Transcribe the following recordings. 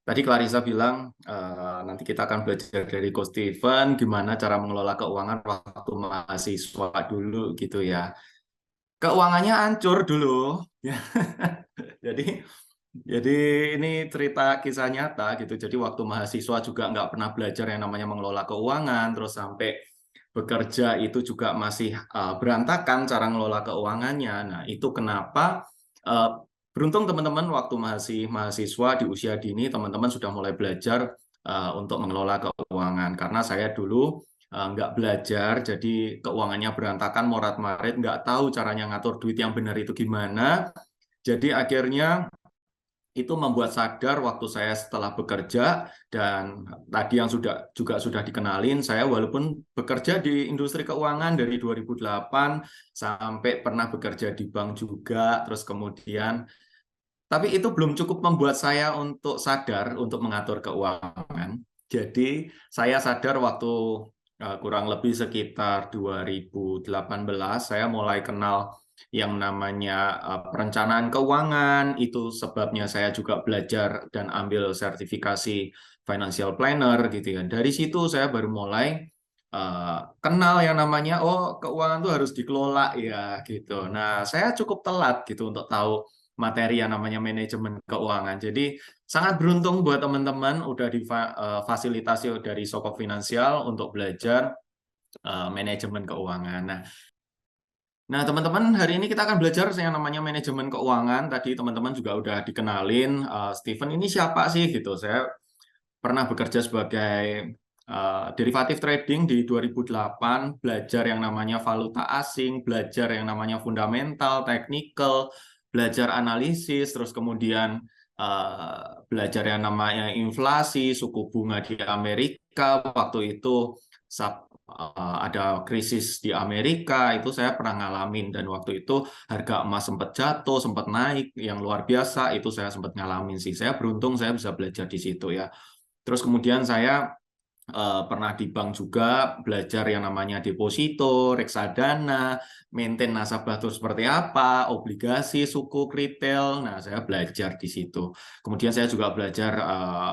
Tadi Clarissa bilang nanti kita akan belajar dari Coach Steven gimana cara mengelola keuangan waktu mahasiswa dulu gitu ya. Keuangannya hancur dulu. Ya. Jadi jadi ini cerita kisah nyata gitu. Jadi waktu mahasiswa juga nggak pernah belajar yang namanya mengelola keuangan, terus sampai bekerja itu juga masih berantakan cara mengelola keuangannya. Nah, itu kenapa uh, beruntung teman-teman waktu masih mahasiswa di usia dini, teman-teman sudah mulai belajar untuk mengelola keuangan. Karena saya dulu nggak belajar, jadi keuangannya berantakan, morat-marit, nggak tahu caranya ngatur duit yang benar itu gimana. Jadi akhirnya itu membuat sadar waktu saya setelah bekerja dan tadi yang sudah dikenalin saya walaupun bekerja di industri keuangan dari 2008 sampai pernah bekerja di bank juga terus kemudian tapi itu belum cukup membuat saya untuk sadar untuk mengatur keuangan. Jadi saya sadar waktu kurang lebih sekitar 2018 saya mulai kenal yang namanya perencanaan keuangan. Itu sebabnya saya juga belajar dan ambil sertifikasi financial planner gitu ya. Dari situ saya baru mulai kenal yang namanya oh keuangan itu harus dikelola ya gitu. Nah, saya cukup telat gitu untuk tahu materi yang namanya manajemen keuangan. Jadi sangat beruntung buat teman-teman udah difasilitasi dari Soko Finansial untuk belajar manajemen keuangan. Nah, teman-teman, hari ini kita akan belajar yang namanya manajemen keuangan. Tadi teman-teman juga udah dikenalin, Steven ini siapa sih gitu. Saya pernah bekerja sebagai derivatif trading di 2008, belajar yang namanya valuta asing, belajar yang namanya fundamental, technical, belajar analisis, terus kemudian belajar yang namanya inflasi, suku bunga di Amerika. Waktu itu ada krisis di Amerika, itu saya pernah ngalamin. Dan waktu itu harga emas sempat jatuh, sempat naik, yang luar biasa, itu saya sempat ngalamin sih. Saya beruntung saya bisa belajar di situ ya. Terus kemudian saya pernah di bank juga belajar yang namanya deposito, reksadana, maintain nasabah itu seperti apa, obligasi, sukuk, retail. Nah, saya belajar di situ. Kemudian saya juga belajar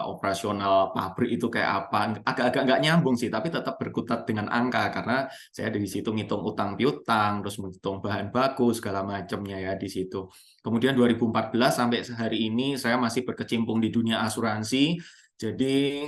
operasional pabrik itu kayak apa. Agak-agak nggak nyambung sih, tapi tetap berkutat dengan angka karena saya di situ ngitung utang piutang, terus menghitung bahan baku segala macamnya ya di situ. Kemudian 2014 sampai hari ini saya masih berkecimpung di dunia asuransi. Jadi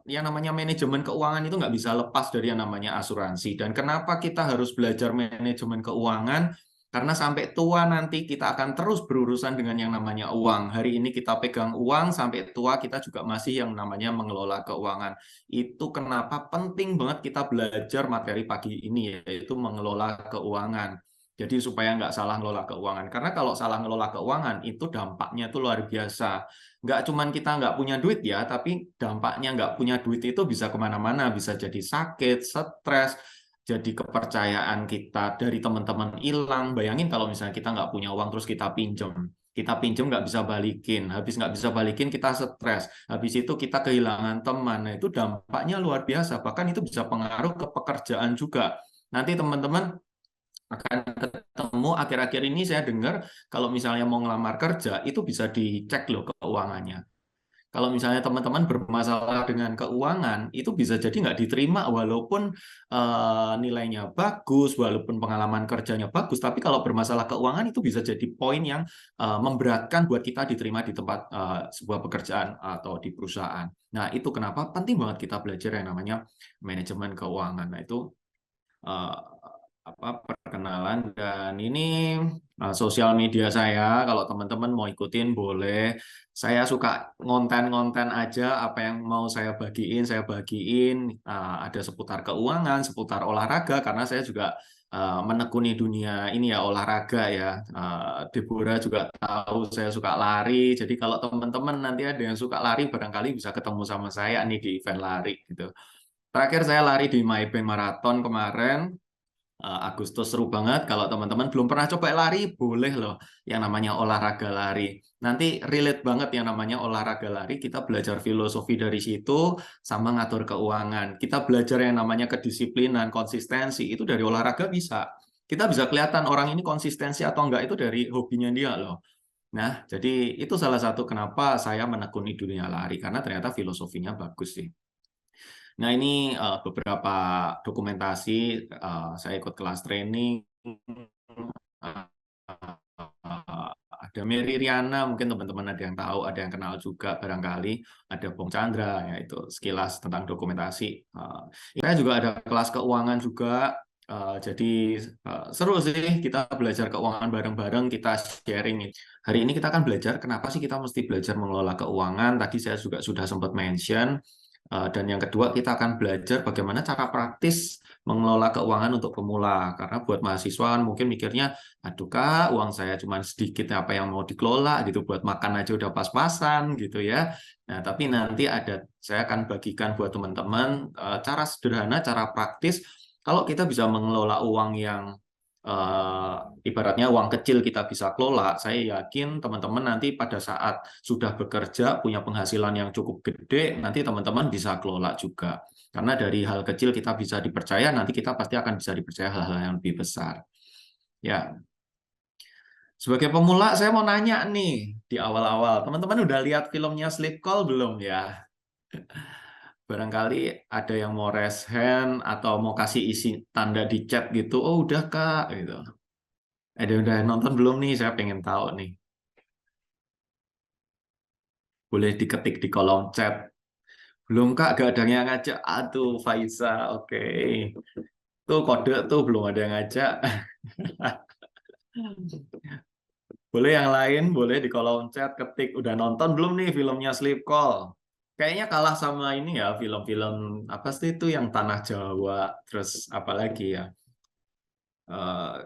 yang namanya manajemen keuangan itu nggak bisa lepas dari yang namanya asuransi. Dan kenapa kita harus belajar manajemen keuangan? Karena sampai tua nanti kita akan terus berurusan dengan yang namanya uang. Hari ini kita pegang uang, sampai tua kita juga masih yang namanya mengelola keuangan. Itu kenapa penting banget kita belajar materi pagi ini, yaitu mengelola keuangan. Jadi supaya nggak salah ngelola keuangan. Karena kalau salah ngelola keuangan, itu dampaknya itu luar biasa. Nggak cuman kita nggak punya duit ya, tapi dampaknya nggak punya duit itu bisa kemana-mana, bisa jadi sakit, stres, jadi kepercayaan kita dari teman-teman hilang. Bayangin kalau misalnya kita nggak punya uang terus kita pinjam nggak bisa balikin, habis nggak bisa balikin kita stres, habis itu kita kehilangan teman. Nah, itu dampaknya luar biasa, bahkan itu bisa pengaruh ke pekerjaan juga. Nanti teman-teman akan ketemu akhir-akhir ini saya dengar kalau misalnya mau ngelamar kerja itu bisa dicek loh keuangannya. Kalau misalnya teman-teman bermasalah dengan keuangan itu bisa jadi nggak diterima walaupun nilainya bagus, walaupun pengalaman kerjanya bagus, tapi kalau bermasalah keuangan itu bisa jadi poin yang memberatkan buat kita diterima di tempat sebuah pekerjaan atau di perusahaan. Nah, itu kenapa penting banget kita belajar yang namanya manajemen keuangan. Nah, itu eh, perkenalan dan ini sosial media saya kalau teman-teman mau ikutin boleh. Saya suka ngonten-ngonten aja apa yang mau saya bagiin. Ada seputar keuangan, seputar olahraga karena saya juga menekuni dunia ini ya olahraga ya. Deborah juga tahu saya suka lari. Jadi kalau teman-teman nanti ada yang suka lari barangkali bisa ketemu sama saya nih di event lari gitu. Terakhir saya lari di Maybank Marathon kemarin. Agustus seru banget. Kalau teman-teman belum pernah coba lari, boleh loh yang namanya olahraga lari. Nanti relate banget yang namanya olahraga lari. Kita belajar filosofi dari situ sama ngatur keuangan. Kita belajar yang namanya kedisiplinan, konsistensi. Itu dari olahraga bisa. Kita bisa kelihatan orang ini konsistensi atau enggak itu dari hobinya dia loh. Nah, jadi itu salah satu kenapa saya menekuni dunia lari, karena ternyata filosofinya bagus sih. Nah, ini beberapa dokumentasi, saya ikut kelas training, ada Mary Riana, mungkin teman-teman ada yang tahu, ada yang kenal juga barangkali, ada Bung Chandra, ya itu sekilas tentang dokumentasi. Saya juga ada kelas keuangan juga, jadi seru sih kita belajar keuangan bareng-bareng, kita sharing. Hari ini kita akan belajar kenapa sih kita mesti belajar mengelola keuangan. Tadi saya juga sudah sempat mention. Dan yang kedua, kita akan belajar bagaimana cara praktis mengelola keuangan untuk pemula. Karena buat mahasiswa kan mungkin mikirnya, aduh Kak, uang saya cuma sedikit, apa yang mau dikelola gitu, buat makan aja udah pas-pasan gitu ya. Nah, tapi nanti saya akan bagikan buat teman-teman cara sederhana, cara praktis, kalau kita bisa mengelola uang yang ibaratnya uang kecil kita bisa kelola, saya yakin teman-teman nanti pada saat sudah bekerja, punya penghasilan yang cukup gede, nanti teman-teman bisa kelola juga. Karena dari hal kecil kita bisa dipercaya, nanti kita pasti akan bisa dipercaya hal-hal yang lebih besar. Ya, sebagai pemula saya mau nanya nih di awal-awal, teman-teman udah lihat filmnya Sleep Call belum ya? Barangkali ada yang mau raise hand atau mau kasih isi tanda di chat gitu, oh udah Kak, gitu. Ada yang udah nonton belum nih? Saya pengen tahu nih. Boleh diketik di kolom chat. Belum Kak, gak ada yang ngajak. Aduh, Faiza, oke. Tuh kode tuh belum ada yang ngajak. Boleh yang lain, boleh di kolom chat ketik. Udah nonton belum nih filmnya Sleep Call? Kayaknya kalah sama ini ya, film-film apa sih itu yang Tanah Jawa, terus apa lagi ya? Eh,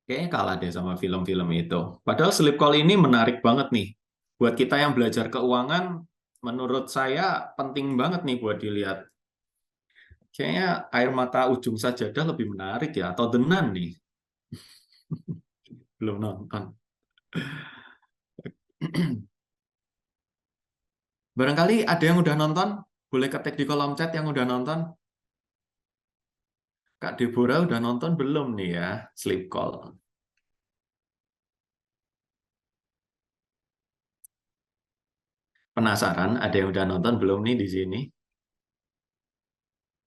Kayaknya kalah deh sama film-film itu. Padahal Sleep Call ini menarik banget nih. Buat kita yang belajar keuangan, menurut saya penting banget nih buat dilihat. Kayaknya Air Mata Ujung Sajadah lebih menarik ya, atau The Nun nih. Belum nonton. Barangkali ada yang udah nonton? Boleh ketik di kolom chat yang udah nonton. Kak Deborah udah nonton belum nih ya, Sleep Call? Penasaran, ada yang udah nonton belum nih di sini?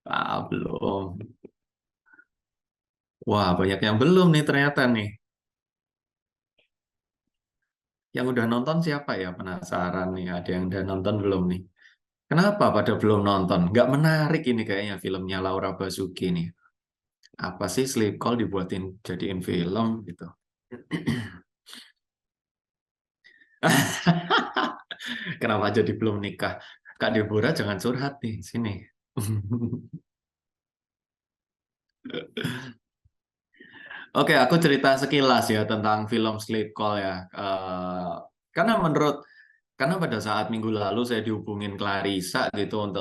Ah, belum. Wah, banyak yang belum nih ternyata nih. Yang udah nonton siapa ya? Penasaran nih, ada yang udah nonton belum nih? Kenapa pada belum nonton? Nggak menarik ini kayaknya filmnya Laura Basuki nih. Apa sih Sleep Call dibuatin jadiin film gitu? Kenapa jadi belum nikah? Kak Deborah jangan curhat nih, sini. Oke, aku cerita sekilas ya tentang film Sleep Call ya. Karena karena pada saat minggu lalu saya dihubungin Clarissa gitu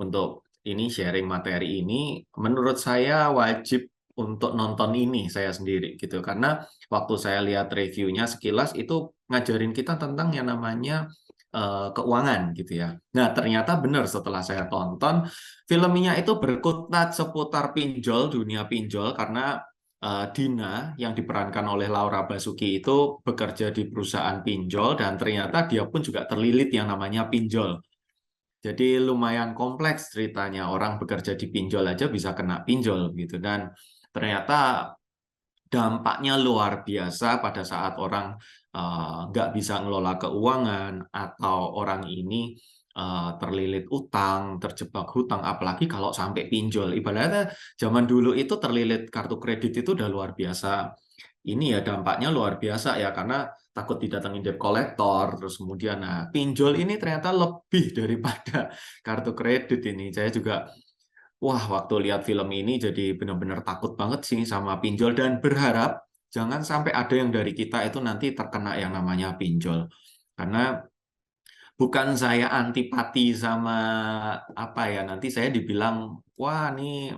untuk ini sharing materi ini, menurut saya wajib untuk nonton ini saya sendiri gitu. Karena waktu saya lihat reviewnya sekilas itu ngajarin kita tentang yang namanya keuangan gitu ya. Nah, ternyata benar setelah saya tonton, filmnya itu berkutat seputar pinjol, dunia pinjol, karena Dina yang diperankan oleh Laura Basuki itu bekerja di perusahaan pinjol dan ternyata dia pun juga terlilit yang namanya pinjol. Jadi lumayan kompleks ceritanya, orang bekerja di pinjol aja bisa kena pinjol gitu, dan ternyata dampaknya luar biasa pada saat orang nggak bisa ngelola keuangan atau orang ini terlilit utang, terjebak hutang, apalagi kalau sampai pinjol. Ibaratnya zaman dulu itu terlilit kartu kredit itu udah luar biasa. Ini ya dampaknya luar biasa ya, karena takut didatengin debt collector, terus kemudian nah pinjol ini ternyata lebih daripada kartu kredit ini. Saya juga wah, waktu lihat film ini jadi benar-benar takut banget sih sama pinjol dan berharap jangan sampai ada yang dari kita itu nanti terkena yang namanya pinjol. Karena bukan saya antipati sama apa ya, nanti saya dibilang, wah nih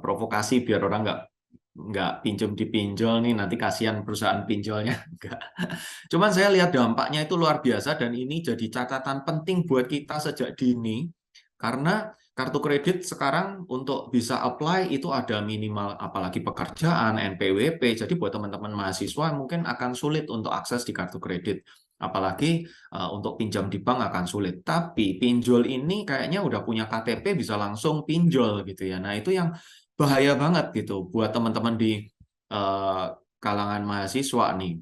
provokasi biar orang nggak pinjam di pinjol nih, nanti kasihan perusahaan pinjolnya. Enggak. Cuman saya lihat dampaknya itu luar biasa dan ini jadi catatan penting buat kita sejak dini Karena kartu kredit sekarang untuk bisa apply itu ada minimal, apalagi pekerjaan, NPWP. Jadi buat teman-teman mahasiswa mungkin akan sulit untuk akses di kartu kredit. Apalagi untuk pinjam di bank akan sulit. Tapi pinjol ini kayaknya udah punya KTP bisa langsung pinjol gitu ya. Nah itu yang bahaya banget gitu buat teman-teman di eh, kalangan mahasiswa nih.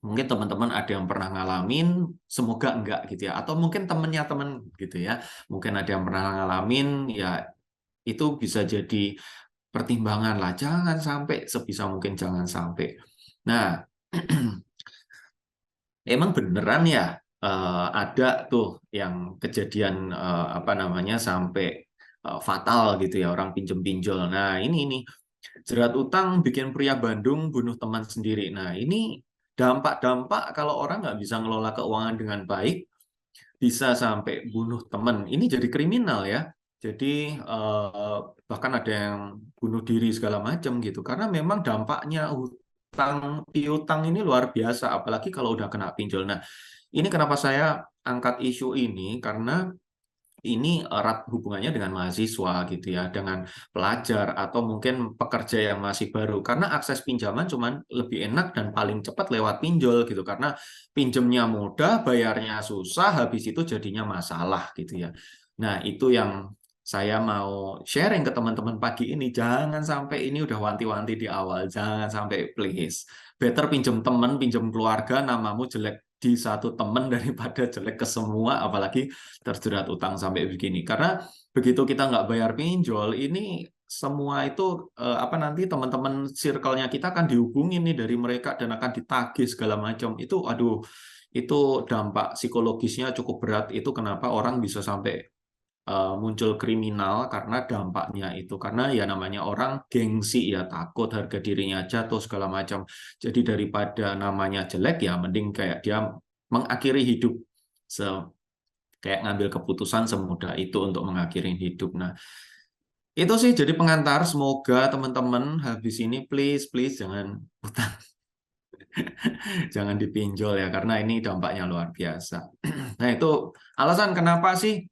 Mungkin teman-teman ada yang pernah ngalamin, semoga enggak gitu ya. Atau mungkin temennya temen gitu ya. Mungkin ada yang pernah ngalamin, ya itu bisa jadi pertimbangan lah. Jangan sampai, sebisa mungkin jangan sampai. Nah, emang beneran ya ada tuh yang kejadian apa namanya sampai fatal gitu ya orang pinjem pinjol. Nah ini jerat utang bikin pria Bandung bunuh teman sendiri. Nah ini dampak-dampak kalau orang nggak bisa ngelola keuangan dengan baik bisa sampai bunuh teman. Ini jadi kriminal ya. Jadi bahkan ada yang bunuh diri segala macam gitu. Karena memang dampaknya hutang piutang ini luar biasa, apalagi kalau udah kena pinjol. Nah, ini kenapa saya angkat isu ini karena ini erat hubungannya dengan mahasiswa gitu ya, dengan pelajar atau mungkin pekerja yang masih baru. Karena akses pinjaman cuman lebih enak dan paling cepat lewat pinjol gitu. Karena pinjemnya mudah, bayarnya susah, habis itu jadinya masalah gitu ya. Nah, itu yang saya mau sharing ke teman-teman pagi ini. Jangan sampai, ini udah wanti-wanti di awal, jangan sampai please. Better pinjem teman, pinjem keluarga, namamu jelek di satu teman daripada jelek ke semua, apalagi terjerat utang sampai begini. Karena begitu kita nggak bayar pinjol, ini semua itu apa nanti teman-teman circle-nya kita akan dihubungin nih dari mereka dan akan ditagih segala macam. Itu aduh, itu dampak psikologisnya cukup berat. Itu kenapa orang bisa sampai muncul kriminal karena dampaknya itu. Karena ya namanya orang gengsi ya, takut harga dirinya jatuh segala macam. Jadi daripada namanya jelek ya mending kayak dia mengakhiri hidup kayak ngambil keputusan semudah itu untuk mengakhiri hidup. Nah, itu sih jadi pengantar. Semoga teman-teman habis ini please please jangan utang, jangan dipinjol ya karena ini dampaknya luar biasa. Nah, itu alasan kenapa sih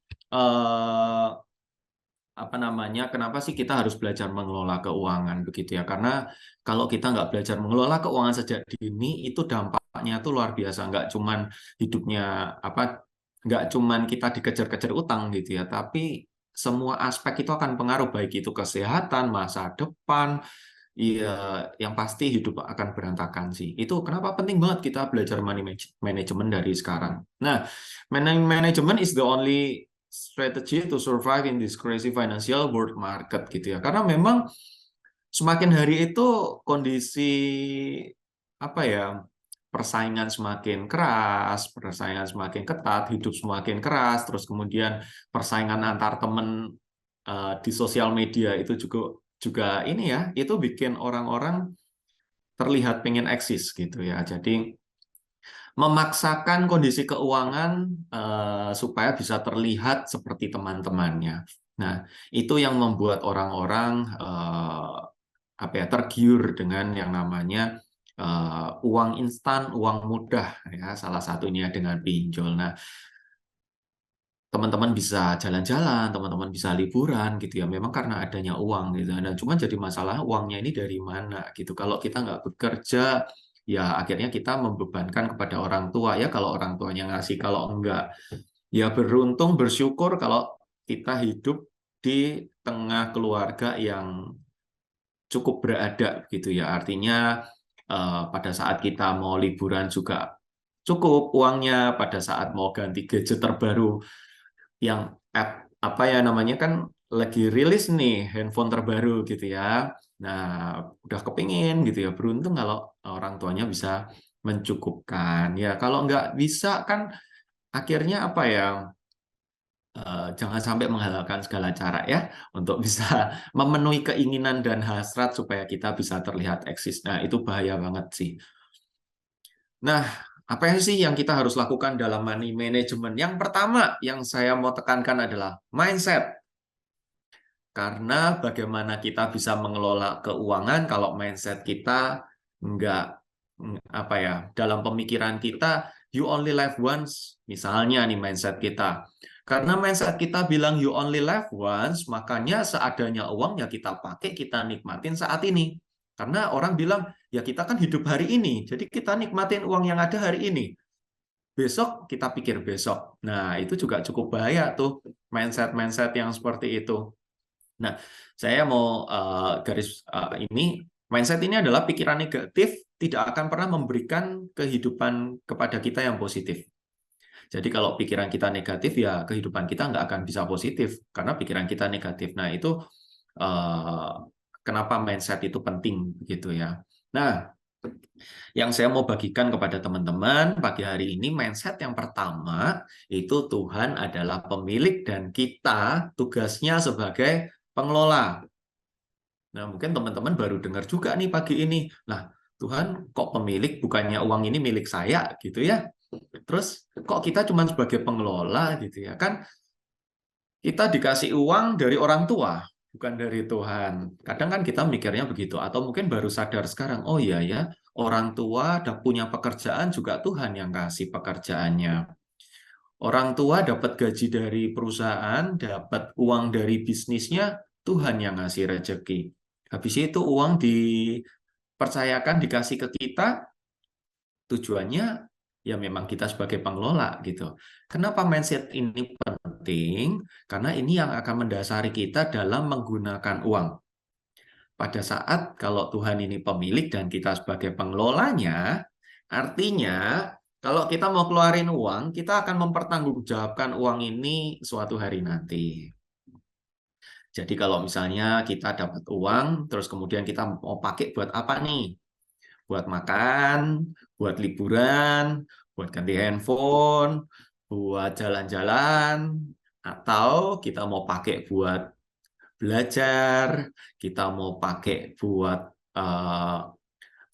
apa namanya, kenapa sih kita harus belajar mengelola keuangan begitu ya? Karena kalau kita nggak belajar mengelola keuangan sejak dini, itu dampaknya tuh luar biasa. Nggak cuman hidupnya apa, nggak cuman kita dikejar-kejar utang gitu ya, tapi semua aspek itu akan pengaruh, baik itu kesehatan, masa depan, iya, yang pasti hidup akan berantakan sih. Itu kenapa penting banget kita belajar money management dari sekarang. Nah, money management is the only strategy to survive in this crazy financial world market gitu ya. Karena memang semakin hari itu kondisi apa ya, persaingan semakin keras, persaingan semakin ketat, hidup semakin keras, terus kemudian persaingan antar teman di sosial media itu juga juga ini ya, itu bikin orang-orang terlihat pengen eksis gitu ya. Jadi memaksakan kondisi keuangan supaya bisa terlihat seperti teman-temannya. Nah, itu yang membuat orang-orang apa ya, tergiur dengan yang namanya uang instan, uang mudah ya, salah satunya dengan pinjol. Nah, teman-teman bisa jalan-jalan, teman-teman bisa liburan gitu ya. Memang karena adanya uang gitu. Dan cuma jadi masalah uangnya ini dari mana gitu. Kalau kita nggak bekerja, ya akhirnya kita membebankan kepada orang tua ya. Kalau orang tuanya ngasih, kalau enggak, ya beruntung, bersyukur kalau kita hidup di tengah keluarga yang cukup beradab gitu ya. Artinya pada saat kita mau liburan juga cukup uangnya, pada saat mau ganti gadget terbaru yang app apa ya namanya kan lagi rilis nih handphone terbaru gitu ya. Nah, udah kepingin gitu ya. Beruntung kalau orang tuanya bisa mencukupkan. Ya, kalau nggak bisa kan akhirnya apa ya? Jangan sampai menghalalkan segala cara ya untuk bisa memenuhi keinginan dan hasrat supaya kita bisa terlihat eksis. Nah, itu bahaya banget sih. Nah, apa sih yang kita harus lakukan dalam money management? Yang pertama yang saya mau tekankan adalah mindset. Karena bagaimana kita bisa mengelola keuangan kalau mindset kita nggak apa ya, dalam pemikiran kita you only live once, misalnya nih mindset kita. Karena mindset kita bilang you only live once, makanya seadanya uang ya kita pakai, kita nikmatin saat ini. Karena orang bilang, ya kita kan hidup hari ini, jadi kita nikmatin uang yang ada hari ini. Besok kita pikir besok. Nah, itu juga cukup bahaya tuh, mindset-mindset yang seperti itu. Nah, saya mau ini, mindset ini adalah pikiran negatif tidak akan pernah memberikan kehidupan kepada kita yang positif. Jadi kalau pikiran kita negatif, ya kehidupan kita nggak akan bisa positif, karena pikiran kita negatif. Nah, itu kenapa mindset itu penting, gitu ya. Nah, yang saya mau bagikan kepada teman-teman pagi hari ini, mindset yang pertama, itu Tuhan adalah pemilik dan kita tugasnya sebagai pengelola. Nah, mungkin teman-teman baru dengar juga nih pagi ini. Nah, Tuhan kok pemilik, bukannya uang ini milik saya gitu ya. Terus kok kita cuma sebagai pengelola gitu ya. Kan kita dikasih uang dari orang tua, bukan dari Tuhan. Kadang kan kita mikirnya begitu, atau mungkin baru sadar sekarang, oh iya ya, orang tua udah punya pekerjaan juga Tuhan yang kasih pekerjaannya. Orang tua dapat gaji dari perusahaan, dapat uang dari bisnisnya, Tuhan yang ngasih rezeki. Habis itu uang dipercayakan, dikasih ke kita, tujuannya ya memang kita sebagai pengelola gitu. Kenapa mindset ini penting? Karena ini yang akan mendasari kita dalam menggunakan uang. Pada saat kalau Tuhan ini pemilik dan kita sebagai pengelolanya, artinya kalau kita mau keluarin uang, kita akan mempertanggungjawabkan uang ini suatu hari nanti. Jadi kalau misalnya kita dapat uang, terus kemudian kita mau pakai buat apa nih? Buat makan, buat liburan, buat ganti handphone, buat jalan-jalan, atau kita mau pakai buat belajar, kita mau pakai buat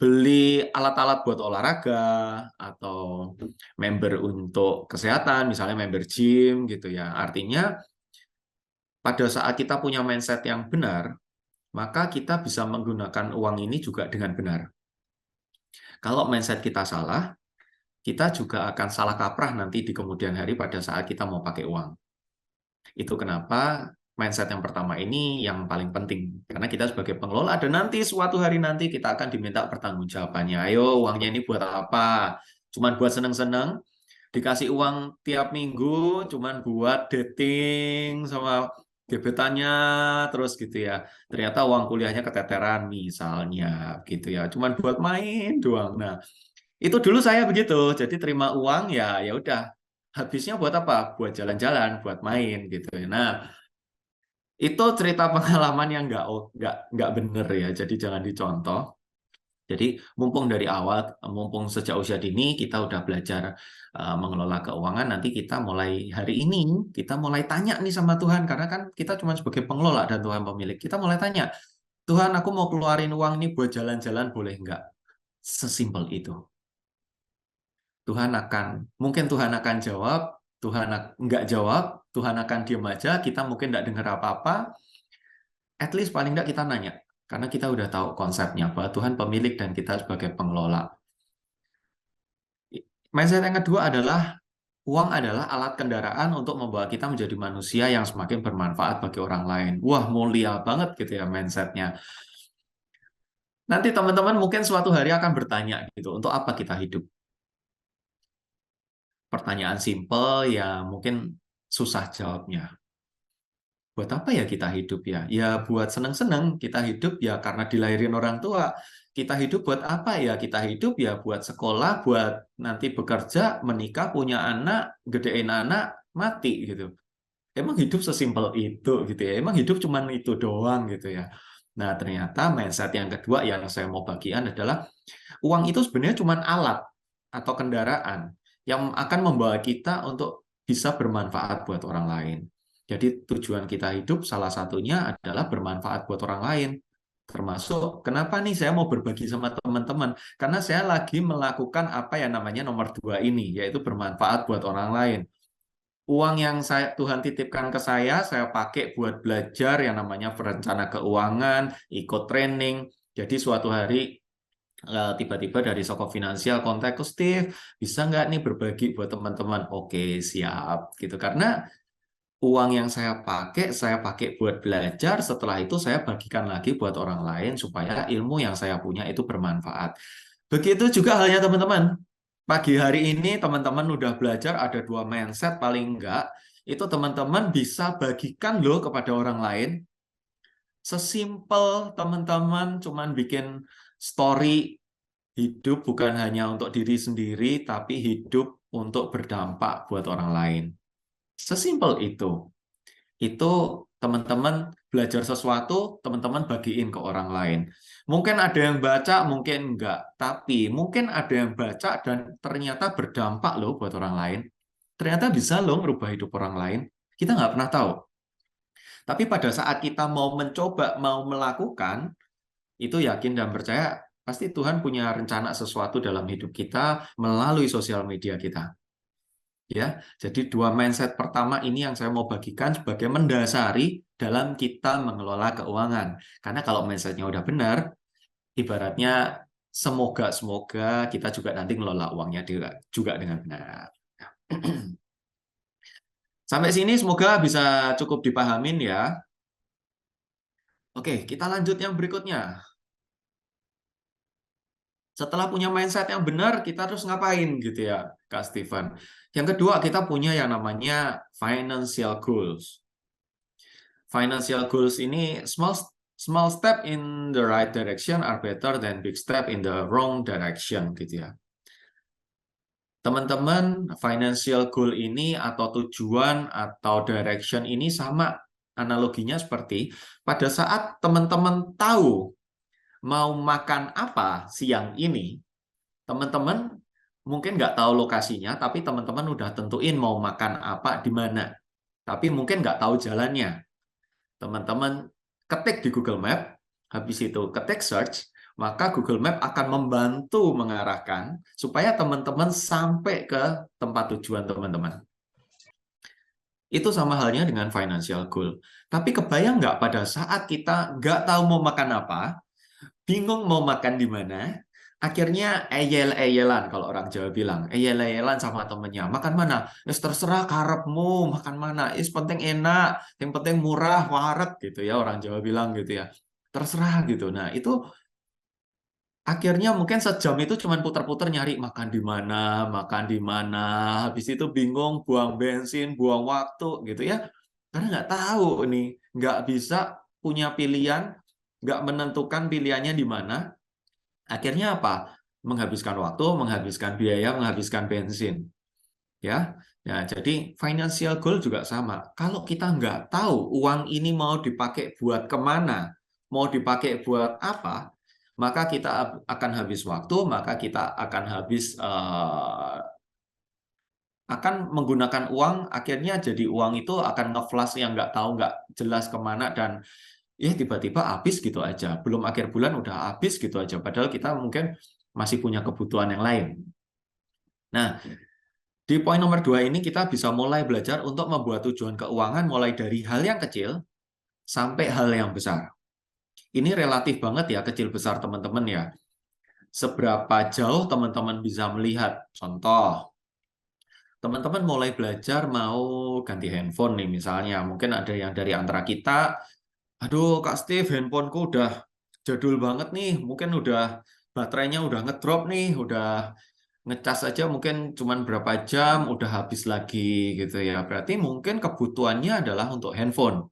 beli alat-alat buat olahraga, atau member untuk kesehatan, misalnya member gym gitu ya. Artinya pada saat kita punya mindset yang benar, maka kita bisa menggunakan uang ini juga dengan benar. Kalau mindset kita salah, kita juga akan salah kaprah nanti di kemudian hari pada saat kita mau pakai uang. Itu kenapa mindset yang pertama ini yang paling penting. Karena kita sebagai pengelola, dan nanti suatu hari nanti kita akan diminta pertanggungjawabannya. Ayo, uangnya ini buat apa? Cuman buat seneng-seneng, dikasih uang tiap minggu, cuman buat dating sama gebetannya, terus gitu ya. Ternyata uang kuliahnya keteteran misalnya, gitu ya. Cuman buat main doang. Nah, itu dulu saya begitu. Jadi terima uang ya ya udah. Habisnya buat apa? Buat jalan-jalan, buat main gitu. Nah, itu cerita pengalaman yang nggak bener ya. Jadi jangan dicontoh. Jadi mumpung dari awal, mumpung sejak usia dini kita udah belajar mengelola keuangan, nanti kita mulai hari ini kita mulai tanya nih sama Tuhan, karena kan kita cuma sebagai pengelola dan Tuhan pemilik. Kita mulai tanya, Tuhan, aku mau keluarin uang nih buat jalan-jalan, boleh nggak? Sesimpel itu. Mungkin Tuhan akan jawab, Tuhan nggak jawab, Tuhan akan diam aja, kita mungkin nggak dengar apa-apa, at least paling nggak kita nanya, karena kita udah tahu konsepnya, bahwa Tuhan pemilik dan kita sebagai pengelola. Mindset yang kedua adalah, uang adalah alat kendaraan untuk membawa kita menjadi manusia yang semakin bermanfaat bagi orang lain. Wah, mulia banget gitu ya mindsetnya. Nanti teman-teman mungkin suatu hari akan bertanya gitu, untuk apa kita hidup? Pertanyaan simple yang mungkin susah jawabnya. Buat apa ya kita hidup ya? Ya buat seneng-seneng. Kita hidup ya karena dilahirin orang tua. Kita hidup buat apa ya? Kita hidup ya buat sekolah, buat nanti bekerja, menikah, punya anak, gedein anak, mati gitu. Emang hidup sesimpel itu gitu ya? Emang hidup cuma itu doang gitu ya? Nah, ternyata mindset yang kedua yang saya mau bagikan adalah, uang itu sebenarnya cuma alat atau kendaraan yang akan membawa kita untuk bisa bermanfaat buat orang lain. Jadi tujuan kita hidup salah satunya adalah bermanfaat buat orang lain. Termasuk kenapa nih saya mau berbagi sama teman-teman? Karena saya lagi melakukan apa yang namanya nomor 2 ini, yaitu bermanfaat buat orang lain. Uang yang Tuhan titipkan ke saya pakai buat belajar yang namanya perencana keuangan, ikut training. Jadi suatu hari tiba-tiba dari Soko Finansial kontak ke Steve, bisa nggak nih berbagi buat teman-teman? Oke, siap gitu. Karena uang yang saya pakai buat belajar, setelah itu saya bagikan lagi buat orang lain supaya ilmu yang saya punya itu bermanfaat. Begitu juga halnya teman-teman. Pagi hari ini teman-teman udah belajar ada 2 mindset paling enggak, itu teman-teman bisa bagikan loh kepada orang lain. Sesimpel teman-teman cuman bikin story hidup bukan hanya untuk diri sendiri, tapi hidup untuk berdampak buat orang lain. Sesimpel itu. Itu teman-teman belajar sesuatu, teman-teman bagiin ke orang lain. Mungkin ada yang baca, mungkin enggak. Tapi mungkin ada yang baca dan ternyata berdampak loh buat orang lain. Ternyata bisa loh merubah hidup orang lain. Kita nggak pernah tahu. Tapi pada saat kita mau mencoba, mau melakukan, itu yakin dan percaya pasti Tuhan punya rencana sesuatu dalam hidup kita melalui sosial media kita. Ya, jadi 2 mindset pertama ini yang saya mau bagikan sebagai mendasari dalam kita mengelola keuangan. Karena kalau mindsetnya udah benar, ibaratnya semoga kita juga nanti ngelola uangnya juga dengan benar. Sampai sini semoga bisa cukup dipahamin ya. Oke, kita lanjut yang berikutnya. Setelah punya mindset yang benar, kita harus ngapain gitu ya, Kak Steven? Yang kedua, kita punya yang namanya financial goals. Financial goals ini small step in the right direction are better than big step in the wrong direction gitu ya. Teman-teman, financial goal ini atau tujuan atau direction ini sama analoginya seperti pada saat teman-teman tahu mau makan apa siang ini, teman-teman mungkin nggak tahu lokasinya, tapi teman-teman udah tentuin mau makan apa di mana. Tapi mungkin nggak tahu jalannya. Teman-teman ketik di Google Map, habis itu ketik search, maka Google Map akan membantu mengarahkan supaya teman-teman sampai ke tempat tujuan teman-teman. Itu sama halnya dengan financial goal. Tapi kebayang nggak pada saat kita nggak tahu mau makan apa, bingung mau makan di mana, akhirnya eyel-eyelan kalau orang Jawa bilang, eyel-eyelan sama temennya, makan mana? Terserah karepmu, makan mana? Penting enak, yang penting murah, wareg gitu ya orang Jawa bilang gitu ya. Terserah gitu. Nah, itu akhirnya mungkin sejam itu cuma putar-putar nyari makan di mana, habis itu bingung, buang bensin, buang waktu gitu ya. Karena nggak tahu nih, nggak bisa punya pilihan, nggak menentukan pilihannya di mana. Akhirnya apa? Menghabiskan waktu, menghabiskan biaya, menghabiskan bensin. Ya, ya, jadi financial goal juga sama. Kalau kita nggak tahu uang ini mau dipakai buat kemana, mau dipakai buat apa, maka kita akan habis waktu, maka kita akan habis akan menggunakan uang, akhirnya jadi uang itu akan nge-flash yang nggak tahu, nggak jelas kemana, dan ya tiba-tiba habis gitu aja. Belum akhir bulan udah habis gitu aja. Padahal kita mungkin masih punya kebutuhan yang lain. Nah, di poin nomor 2 ini kita bisa mulai belajar untuk membuat tujuan keuangan mulai dari hal yang kecil sampai hal yang besar. Ini relatif banget ya, kecil besar teman-teman ya. Seberapa jauh teman-teman bisa melihat? Contoh, teman-teman mulai belajar mau ganti handphone nih misalnya. Mungkin ada yang dari antara kita, aduh Kak Steve, handphoneku udah jadul banget nih. Mungkin udah baterainya udah ngedrop nih, udah ngecas aja mungkin cuman berapa jam udah habis lagi gitu ya. Berarti mungkin kebutuhannya adalah untuk handphone.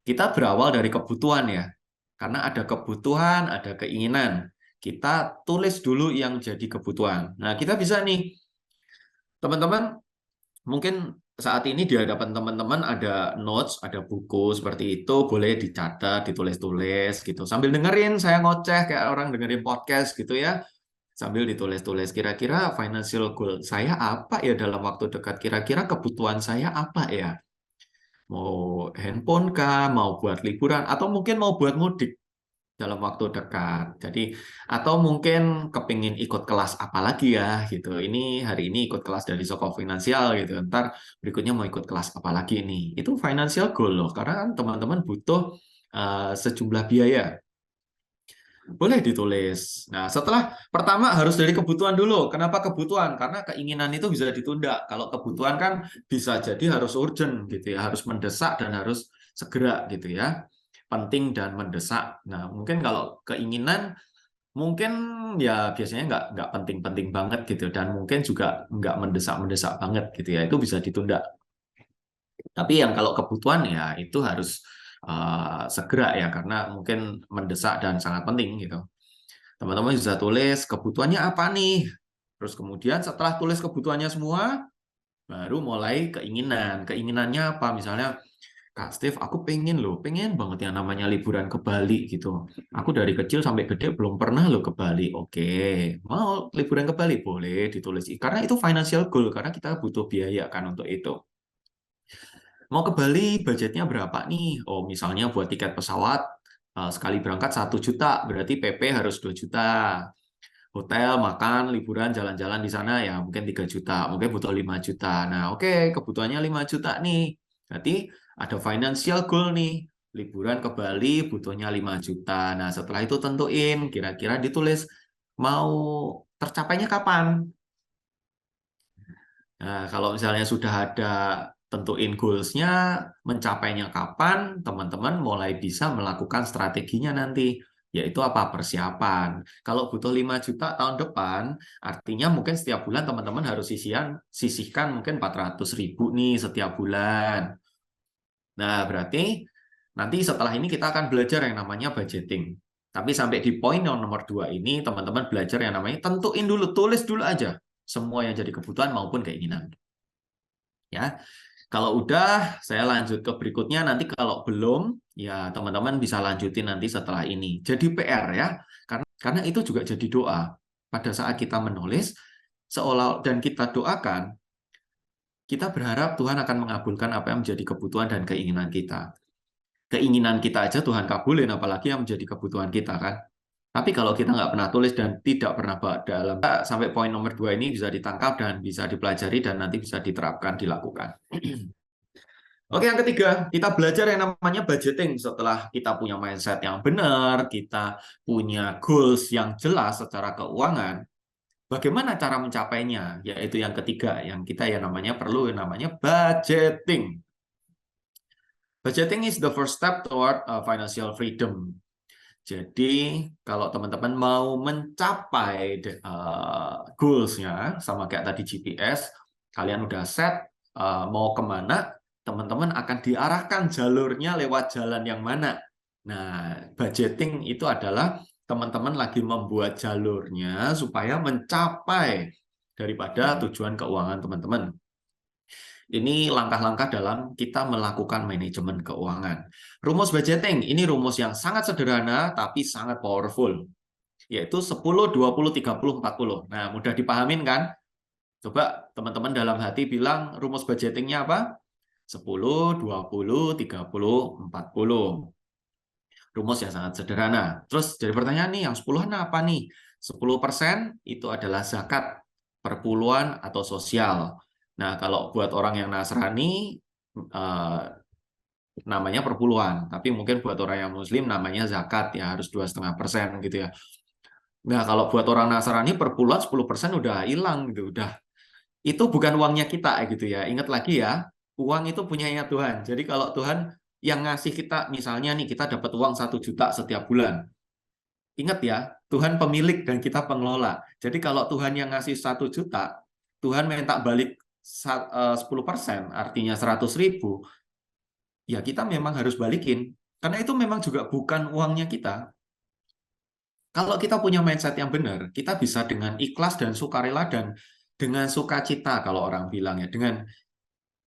Kita berawal dari kebutuhan ya. Karena ada kebutuhan, ada keinginan. Kita tulis dulu yang jadi kebutuhan. Nah, kita bisa nih, teman-teman, mungkin saat ini di hadapan teman-teman ada notes, ada buku seperti itu, boleh dicatat, ditulis-tulis gitu. Sambil dengerin saya ngoceh kayak orang dengerin podcast gitu ya. Sambil ditulis-tulis kira-kira financial goal saya apa ya dalam waktu dekat, kira-kira kebutuhan saya apa ya, mau handphone kah, mau buat liburan, atau mungkin mau buat mudik dalam waktu dekat. Jadi atau mungkin kepingin ikut kelas apa lagi ya gitu, ini hari ini ikut kelas dari Soko Finansial gitu, ntar berikutnya mau ikut kelas apa lagi nih, itu financial goal loh, karena kan teman-teman butuh sejumlah biaya. Boleh ditulis. Nah, setelah pertama harus dari kebutuhan dulu. Kenapa kebutuhan? Karena keinginan itu bisa ditunda. Kalau kebutuhan kan bisa jadi harus urgent gitu ya, harus mendesak dan harus segera gitu ya. Penting dan mendesak. Nah, mungkin kalau keinginan mungkin ya biasanya nggak penting-penting banget gitu dan mungkin juga nggak mendesak-mendesak banget gitu ya. Itu bisa ditunda. Tapi yang kalau kebutuhan ya itu harus segera ya karena mungkin mendesak dan sangat penting gitu. Teman-teman bisa tulis kebutuhannya apa nih. Terus kemudian setelah tulis kebutuhannya semua, baru mulai keinginan. Keinginannya apa? Misalnya, Kak Steve, aku pengen banget yang namanya liburan ke Bali gitu. Aku dari kecil sampai gede belum pernah loh ke Bali. Oke, mau liburan ke Bali? Boleh ditulis. Karena itu financial goal, karena kita butuh biaya kan untuk itu. Mau ke Bali, budgetnya berapa nih? Oh, misalnya buat tiket pesawat, sekali berangkat 1 juta, berarti PP harus 2 juta. Hotel, makan, liburan, jalan-jalan di sana ya mungkin 3 juta, mungkin butuh 5 juta. Nah, oke, kebutuhannya 5 juta nih. Berarti ada financial goal nih. Liburan ke Bali butuhnya 5 juta. Nah, setelah itu tentuin kira-kira ditulis mau tercapainya kapan. Nah, kalau misalnya sudah ada tentuin goals-nya, mencapainya kapan, teman-teman mulai bisa melakukan strateginya nanti, yaitu apa? Persiapan. Kalau butuh 5 juta tahun depan, artinya mungkin setiap bulan teman-teman harus sisihkan mungkin 400.000 nih setiap bulan. Nah, berarti nanti setelah ini kita akan belajar yang namanya budgeting. Tapi sampai di poin yang nomor 2 ini, teman-teman belajar yang namanya tentuin dulu, tulis dulu aja semua yang jadi kebutuhan maupun keinginan. Ya, kalau udah, saya lanjut ke berikutnya. Nanti kalau belum, ya teman-teman bisa lanjutin nanti setelah ini. Jadi PR ya, karena itu juga jadi doa. Pada saat kita menulis, seolah dan kita doakan, kita berharap Tuhan akan mengabulkan apa yang menjadi kebutuhan dan keinginan kita. Keinginan kita aja Tuhan kabulin, apalagi yang menjadi kebutuhan kita kan. Tapi kalau kita nggak pernah tulis dan tidak pernah dalam, sampai poin nomor 2 ini bisa ditangkap dan bisa dipelajari dan nanti bisa diterapkan, dilakukan. Oke, yang ketiga, kita belajar yang namanya budgeting. Setelah kita punya mindset yang benar, kita punya goals yang jelas secara keuangan, bagaimana cara mencapainya? Yaitu yang ketiga, yang kita ya namanya perlu yang namanya budgeting. Budgeting is the first step toward financial freedom. Jadi, kalau teman-teman mau mencapai goals-nya, sama kayak tadi GPS, kalian udah set mau kemana, teman-teman akan diarahkan jalurnya lewat jalan yang mana. Nah, budgeting itu adalah teman-teman lagi membuat jalurnya supaya mencapai daripada tujuan keuangan teman-teman. Ini langkah-langkah dalam kita melakukan manajemen keuangan. Rumus budgeting, ini rumus yang sangat sederhana tapi sangat powerful, yaitu 10, 20, 30, 40. Nah, mudah dipahamin kan? Coba teman-teman dalam hati bilang rumus budgetingnya apa? 10, 20, 30, 40. Rumus yang sangat sederhana. Terus jadi pertanyaan nih, yang 10 apa nih? 10% itu adalah zakat, perpuluhan atau sosial. Nah, kalau buat orang yang Nasrani, namanya perpuluhan. Tapi mungkin buat orang yang Muslim namanya zakat, ya harus 2,5% gitu ya. Nah, kalau buat orang Nasrani perpuluhan 10% udah hilang gitu, udah. Itu bukan uangnya kita gitu ya. Ingat lagi ya, uang itu punyanya Tuhan. Jadi kalau Tuhan yang ngasih kita, misalnya nih kita dapat uang 1 juta setiap bulan. Ingat ya, Tuhan pemilik dan kita pengelola. Jadi kalau Tuhan yang ngasih 1 juta, Tuhan minta balik 10%, artinya 100.000, ya kita memang harus balikin. Karena itu memang juga bukan uangnya kita. Kalau kita punya mindset yang benar, kita bisa dengan ikhlas dan sukarela dan dengan sukacita kalau orang bilang ya, dengan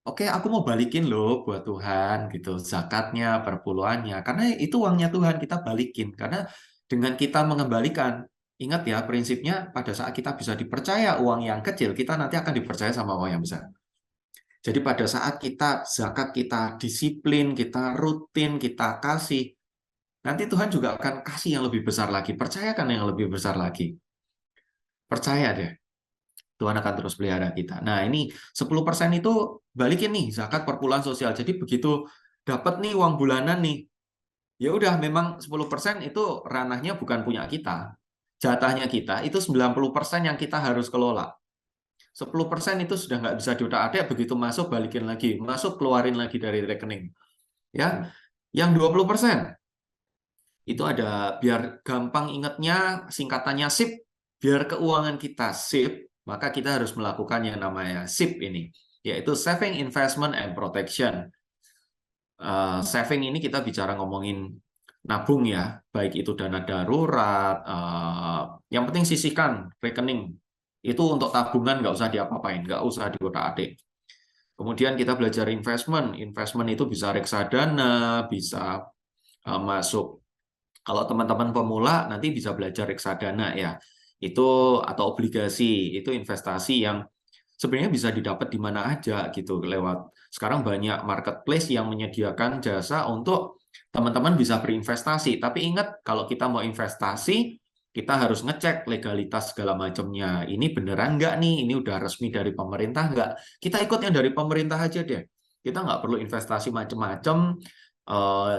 oke, aku mau balikin loh buat Tuhan gitu, zakatnya, perpuluhannya, karena itu uangnya Tuhan kita balikin. Karena dengan kita mengembalikan, ingat ya prinsipnya pada saat kita bisa dipercaya uang yang kecil, kita nanti akan dipercaya sama uang yang besar. Jadi pada saat kita zakat, kita disiplin, kita rutin, kita kasih, nanti Tuhan juga akan kasih yang lebih besar lagi. Percayakan yang lebih besar lagi. Percaya deh. Tuhan akan terus pelihara kita. Nah, ini 10% itu balikin nih zakat perpuluhan sosial. Jadi begitu dapat nih uang bulanan nih, Ya udah, memang 10% itu ranahnya bukan punya kita. Jatahnya kita itu 90% yang kita harus kelola. 10% itu sudah nggak bisa diotak-atik, begitu masuk balikin lagi, masuk keluarin lagi dari rekening. Ya, yang 20% itu ada, biar gampang ingatnya, singkatannya SIP. Biar keuangan kita SIP, maka kita harus melakukan yang namanya SIP ini, yaitu Saving, Investment, and Protection. Saving ini kita bicara ngomongin nabung ya, baik itu dana darurat, yang penting sisihkan rekening. Itu untuk tabungan, nggak usah diapa-apain, nggak usah diotak-atik. Kemudian kita belajar investment. Investment itu bisa reksadana, bisa masuk. Kalau teman-teman pemula nanti bisa belajar reksadana ya. Itu atau obligasi, itu investasi yang sebenarnya bisa didapat di mana aja gitu, lewat sekarang banyak marketplace yang menyediakan jasa untuk teman-teman bisa berinvestasi. Tapi ingat, kalau kita mau investasi, kita harus ngecek legalitas segala macamnya. Ini beneran nggak nih? Ini udah resmi dari pemerintah nggak? Kita ikut yang dari pemerintah aja deh. Kita nggak perlu investasi macam-macam,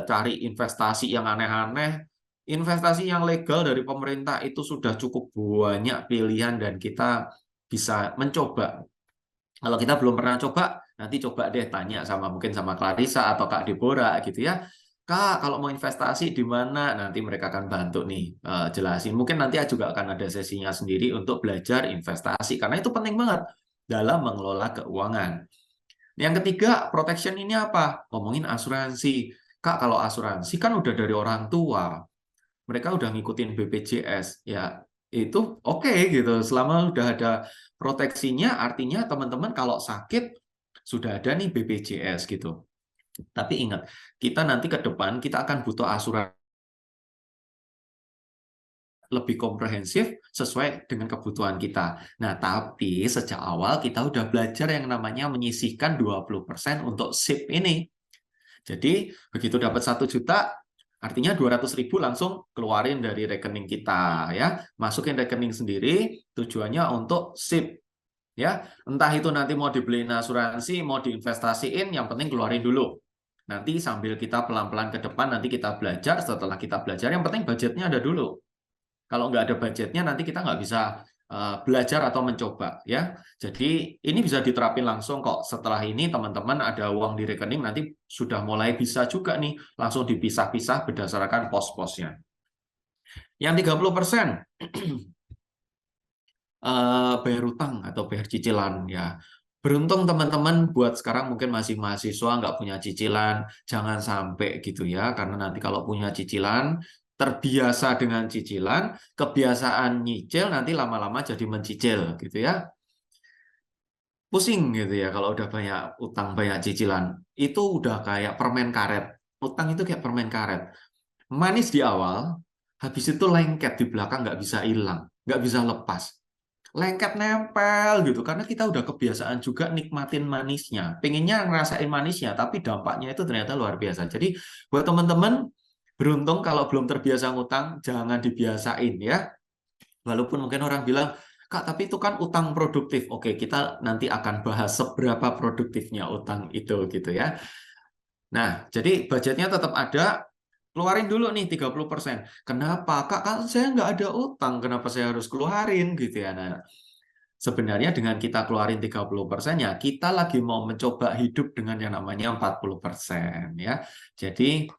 cari investasi yang aneh-aneh. Investasi yang legal dari pemerintah itu sudah cukup banyak pilihan dan kita bisa mencoba. Kalau kita belum pernah coba, nanti coba deh tanya sama mungkin sama Clarissa atau Kak Deborah gitu ya. Kak, kalau mau investasi di mana? Nanti mereka akan bantu nih jelasin. Mungkin nanti juga akan ada sesinya sendiri untuk belajar investasi karena itu penting banget dalam mengelola keuangan. Yang ketiga, protection ini apa? Ngomongin asuransi. Kak, kalau asuransi kan udah dari orang tua, mereka udah ngikutin BPJS, ya itu oke gitu. Selama udah ada proteksinya, artinya teman-teman kalau sakit sudah ada nih BPJS gitu. Tapi ingat, kita nanti ke depan kita akan butuh asuransi lebih komprehensif sesuai dengan kebutuhan kita. Nah, tapi sejak awal kita udah belajar yang namanya menyisihkan 20% untuk SIP ini. Jadi, begitu dapat 1 juta, artinya 200.000 langsung keluarin dari rekening kita, ya. Masukin rekening sendiri, tujuannya untuk SIP. Ya, entah itu nanti mau dibeliin asuransi, mau diinvestasiin, yang penting keluarin dulu. Nanti sambil kita pelan-pelan ke depan, nanti kita belajar, setelah kita belajar, yang penting budgetnya ada dulu. Kalau nggak ada budgetnya, nanti kita nggak bisa belajar atau mencoba, ya. Jadi ini bisa diterapin langsung kok. Setelah ini teman-teman ada uang di rekening, nanti sudah mulai bisa juga nih langsung dipisah-pisah berdasarkan pos-posnya. Yang 30% bayar utang atau bayar cicilan ya. Beruntung teman-teman buat sekarang mungkin masih mahasiswa nggak punya cicilan, jangan sampai gitu ya, karena nanti kalau punya cicilan, terbiasa dengan cicilan, kebiasaan nyicil nanti lama-lama jadi mencicil gitu ya. Pusing gitu ya kalau udah banyak utang, banyak cicilan. Itu udah kayak permen karet. Utang itu kayak permen karet. Manis di awal, habis itu lengket di belakang, nggak bisa hilang, nggak bisa lepas. Lengket nempel gitu karena kita udah kebiasaan juga nikmatin manisnya, pengennya ngerasain manisnya, tapi dampaknya itu ternyata luar biasa. Jadi buat teman-teman beruntung kalau belum terbiasa ngutang, jangan dibiasain ya. Walaupun mungkin orang bilang, Kak, tapi itu kan utang produktif. Oke, kita nanti akan bahas seberapa produktifnya utang itu gitu ya. Nah, jadi budgetnya tetap ada, keluarin dulu nih 30%. Kenapa? Kak, kan saya nggak ada utang, kenapa saya harus keluarin gitu ya. Nah, sebenarnya dengan kita keluarin 30% ya, kita lagi mau mencoba hidup dengan yang namanya 40% ya. Jadi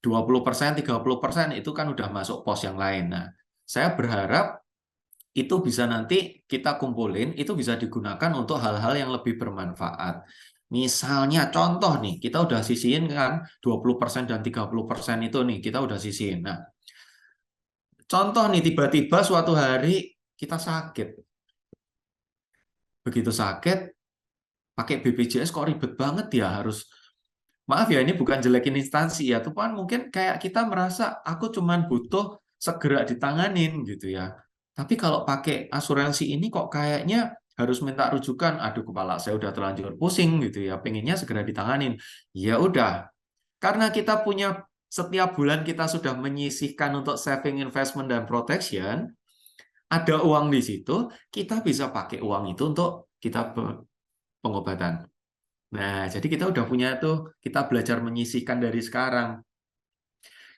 20%, 30% itu kan udah masuk pos yang lain. Nah, saya berharap itu bisa nanti kita kumpulin, itu bisa digunakan untuk hal-hal yang lebih bermanfaat. Misalnya contoh nih, kita udah sisihin kan 20% dan 30% itu nih, kita udah sisihin. Nah, contoh nih tiba-tiba suatu hari kita sakit. Begitu sakit, pakai BPJS kok ribet banget ya, harus maaf ya, ini bukan jelekin instansi ya, tuh kan mungkin kayak kita merasa aku cuman butuh segera ditanganin gitu ya. Tapi kalau pakai asuransi ini kok kayaknya harus minta rujukan, aduh kepala saya udah terlanjur pusing gitu ya, pengennya segera ditanganin. Ya udah, karena kita punya setiap bulan kita sudah menyisihkan untuk saving, investment, dan protection, ada uang di situ, kita bisa pakai uang itu untuk kita pengobatan. Nah, jadi kita udah punya tuh, kita belajar menyisihkan dari sekarang.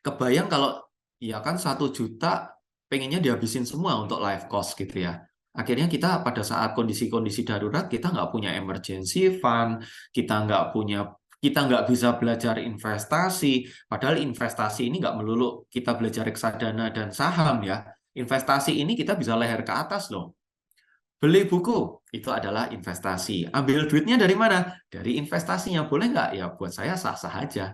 kebayang kalau ya kan 1 juta pengennya dihabisin semua untuk life cost gitu ya. Akhirnya kita pada saat kondisi-kondisi darurat kita nggak punya emergency fund, kita nggak bisa belajar investasi. Padahal investasi ini nggak melulu kita belajar reksadana dan saham ya. Investasi ini kita bisa leher ke atas loh. Beli buku itu adalah investasi. Ambil duitnya dari mana? Dari investasinya. Boleh nggak? Ya buat saya sah-sah aja.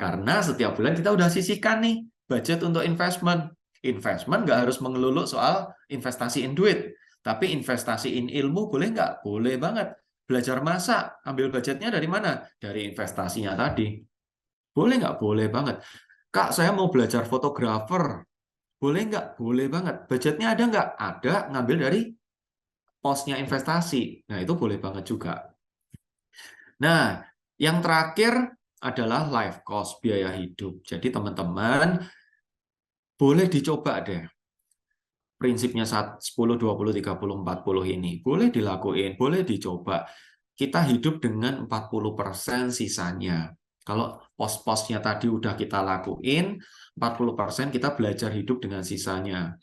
Karena setiap bulan kita udah sisihkan nih budget untuk investment. Investment nggak harus melulu soal investasiin duit. Tapi investasiin ilmu boleh nggak? Boleh banget. Belajar masak, ambil budgetnya dari mana? Dari investasinya tadi. Boleh nggak? Boleh banget. Kak, saya mau belajar fotografer. Boleh nggak? Boleh banget. Budgetnya ada nggak? Ada, ngambil dari posnya investasi. Nah, itu boleh banget juga. Nah, yang terakhir adalah life cost, biaya hidup. Jadi teman-teman boleh dicoba deh prinsipnya 10, 20, 30, 40 ini. Boleh dilakuin, boleh dicoba. Kita hidup dengan 40% sisanya. Kalau pos-posnya tadi udah kita lakuin, 40% kita belajar hidup dengan sisanya.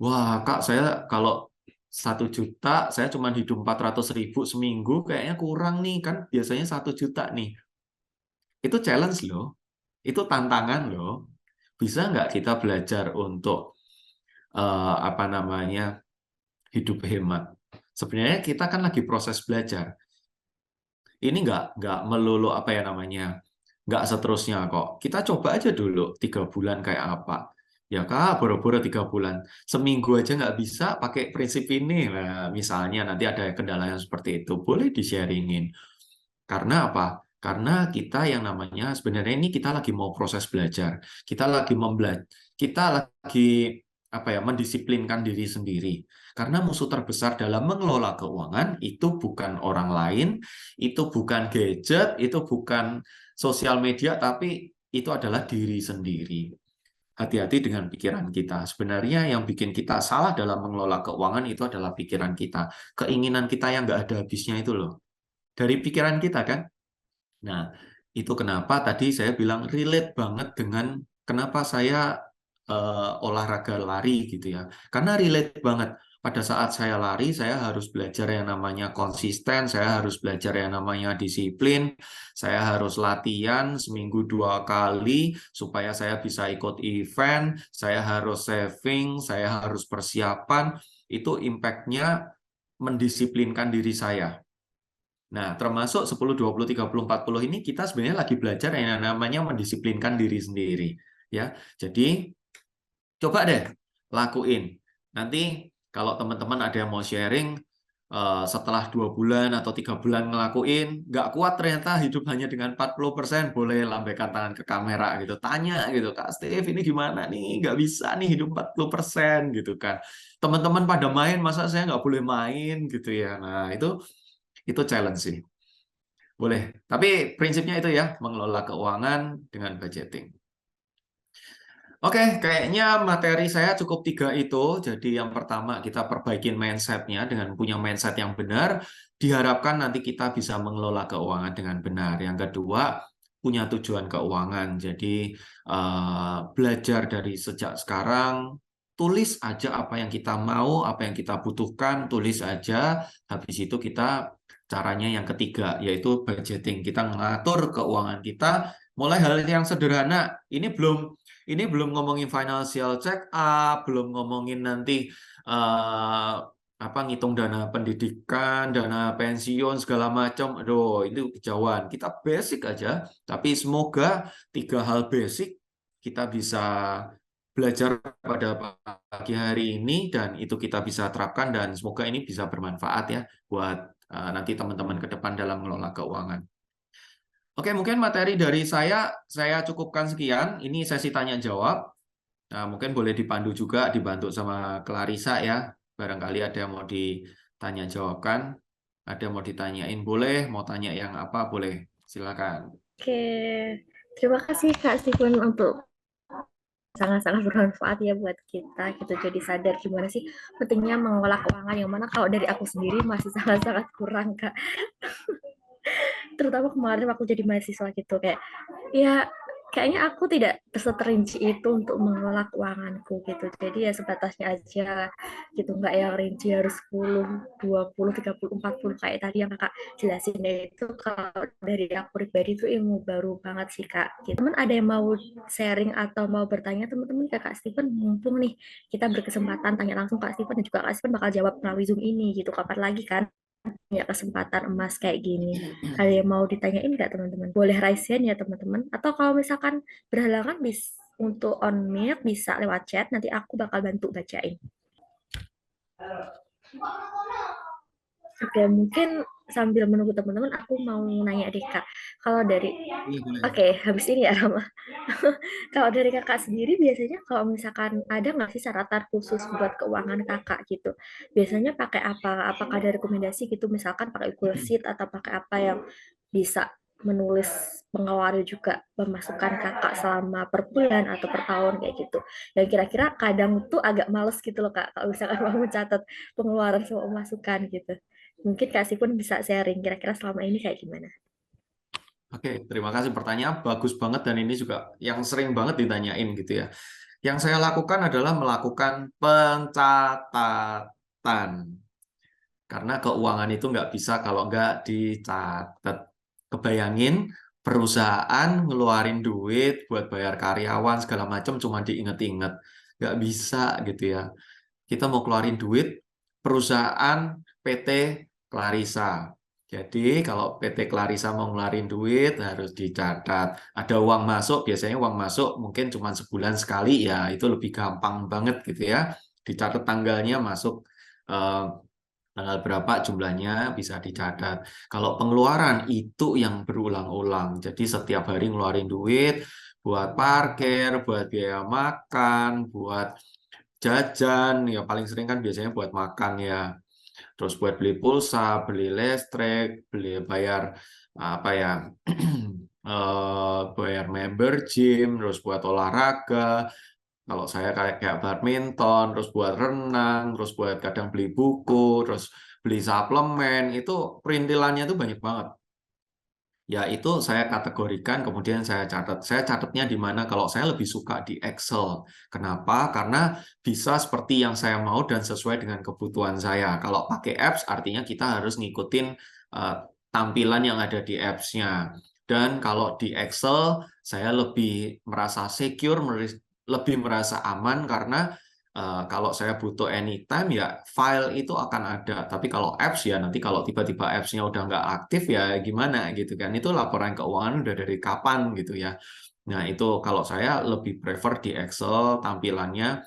Wah, Kak, saya kalau 1 juta, saya cuma hidup 400.000 seminggu, kayaknya kurang nih, kan biasanya 1 juta nih. Itu challenge loh, itu tantangan loh. Bisa nggak kita belajar untuk apa namanya hidup hemat? Sebenarnya kita kan lagi proses belajar. Ini nggak melulu apa ya namanya, nggak seterusnya kok. Kita coba aja dulu 3 bulan kayak apa. Ya Kak, boro-boro 3 bulan. Seminggu aja nggak bisa pakai prinsip ini. Nah, misalnya nanti ada kendala yang seperti itu, boleh di-sharingin. Karena apa? Karena kita yang namanya sebenarnya ini kita lagi mau proses belajar. Kita lagi apa ya, mendisiplinkan diri sendiri. Karena musuh terbesar dalam mengelola keuangan itu bukan orang lain, itu bukan gadget, itu bukan sosial media, tapi itu adalah diri sendiri. Hati-hati dengan pikiran kita. Sebenarnya yang bikin kita salah dalam mengelola keuangan itu adalah pikiran kita. Keinginan kita yang nggak ada habisnya itu loh. Dari pikiran kita kan? Nah, itu kenapa tadi saya bilang relate banget dengan kenapa saya olahraga lari gitu ya. Karena relate banget. Pada saat saya lari, saya harus belajar yang namanya konsisten, saya harus belajar yang namanya disiplin, saya harus latihan seminggu 2 kali supaya saya bisa ikut event, saya harus saving, saya harus persiapan. Itu impact-nya mendisiplinkan diri saya. Nah, termasuk 10, 20, 30, 40 ini kita sebenarnya lagi belajar yang namanya mendisiplinkan diri sendiri. Ya, jadi coba deh lakuin. Nanti kalau teman-teman ada yang mau sharing setelah 2 bulan atau 3 bulan ngelakuin, nggak kuat ternyata hidup hanya dengan 40%, boleh lambaikan tangan ke kamera gitu. Tanya gitu, Kak Steve, ini gimana nih? Nggak bisa nih hidup 40% gitu kan. Teman-teman pada main, masa saya nggak boleh main gitu ya. Nah, itu challenge sih. Boleh. Tapi prinsipnya itu ya, mengelola keuangan dengan budgeting. Oke, kayaknya materi saya cukup 3 itu. Jadi yang pertama kita perbaikin mindset-nya dengan punya mindset yang benar. Diharapkan nanti kita bisa mengelola keuangan dengan benar. Yang kedua, punya tujuan keuangan. Jadi belajar dari sejak sekarang, tulis aja apa yang kita mau, apa yang kita butuhkan, tulis aja. Habis itu kita caranya yang ketiga, yaitu budgeting. Kita mengatur keuangan kita, mulai hal yang sederhana. Ini belum ngomongin financial check up, belum ngomongin nanti apa ngitung dana pendidikan, dana pensiun segala macam. Aduh, itu kejauhan. Kita basic aja, tapi semoga 3 hal basic kita bisa belajar pada pagi hari ini dan itu kita bisa terapkan dan semoga ini bisa bermanfaat ya buat nanti teman-teman ke depan dalam mengelola keuangan. Oke, mungkin materi dari saya cukupkan sekian. Ini sesi tanya jawab. Nah, mungkin boleh dipandu juga, dibantu sama Clarissa ya. Barangkali ada yang mau ditanya jawabkan, ada yang mau ditanyain, boleh. Mau tanya yang apa, boleh. Silakan. Oke, terima kasih Kak Stephen untuk sangat-sangat bermanfaat ya buat kita gitu, jadi sadar gimana sih pentingnya mengolah keuangan, yang mana kalau dari aku sendiri masih sangat-sangat kurang Kak, terutama kemarin waktu jadi mahasiswa gitu kayak ya kayaknya aku tidak seterinci itu untuk mengelola keuanganku gitu. Jadi ya sebatasnya aja gitu, nggak yang rinci harus 10, 20, 30, 40 kayak tadi yang kakak jelasin deh. Itu kalau dari aku pribadi itu ilmu baru banget sih kak. Gitu. Teman ada yang mau sharing atau mau bertanya teman-teman ke Kak Steven, mumpung nih kita berkesempatan tanya langsung Kak Steven dan juga Kak Steven bakal jawab melalui Zoom ini gitu. Kapan lagi kan? Punya kesempatan emas kayak gini. Ada yang mau ditanyain nggak teman-teman? Boleh raise hand ya teman-teman. Atau kalau misalkan berhalangan bisa untuk on mic bisa lewat chat. Nanti aku bakal bantu bacain. Oke, mungkin sambil menunggu teman-teman, aku mau nanya deh Kak. Kalau dari, Iya, boleh. oke, habis ini ya Rama. Kalau dari kakak sendiri biasanya kalau misalkan ada nggak sih catatan khusus buat keuangan kakak gitu? Biasanya pakai apa? Apakah ada rekomendasi gitu? Misalkan pakai Google Sheet atau pakai apa yang bisa menulis mengawali juga pemasukan kakak selama per bulan atau per tahun kayak gitu. Dan kira-kira kadang tuh agak males gitu loh kak, kalau misalkan mau mencatat pengeluaran sama pemasukan gitu. Mungkin Kak pun bisa sharing kira-kira selama ini kayak gimana? Oke, terima kasih pertanyaan bagus banget dan ini juga yang sering banget ditanyain gitu ya. Yang saya lakukan adalah melakukan pencatatan. Karena keuangan itu nggak bisa kalau nggak dicatat. Kebayangin perusahaan ngeluarin duit buat bayar karyawan segala macam cuma diinget-inget. Nggak bisa gitu ya. Kita mau keluarin duit, perusahaan PT Clarissa. Jadi kalau PT Clarissa mau ngeluarin duit harus dicatat. Ada uang masuk, biasanya uang masuk mungkin cuma sebulan sekali ya, itu lebih gampang banget gitu ya. Dicatat tanggalnya masuk eh, tanggal berapa jumlahnya bisa dicatat. Kalau pengeluaran itu yang berulang-ulang. Jadi setiap hari ngeluarin duit buat parkir, buat biaya makan, buat jajan, ya paling sering kan biasanya buat makan ya. Terus buat beli pulsa, beli listrik, beli bayar apa ya, bayar member gym, terus buat olahraga. Kalau saya kayak badminton, terus buat renang, terus buat kadang beli buku, terus beli suplemen, itu perintilannya tuh banyak banget. Ya itu saya kategorikan, kemudian saya catat. Saya catatnya di mana kalau saya lebih suka di Excel. Kenapa? Karena bisa seperti yang saya mau dan sesuai dengan kebutuhan saya. Kalau pakai apps, artinya kita harus ngikutin eh, tampilan yang ada di apps-nya. Dan kalau di Excel, saya lebih merasa secure, lebih merasa aman karena kalau saya butuh anytime ya file itu akan ada. Tapi kalau apps ya nanti kalau tiba-tiba apps-nya udah nggak aktif ya gimana gitu kan. Itu laporan keuangan udah dari kapan gitu ya. Nah itu kalau saya lebih prefer di Excel tampilannya.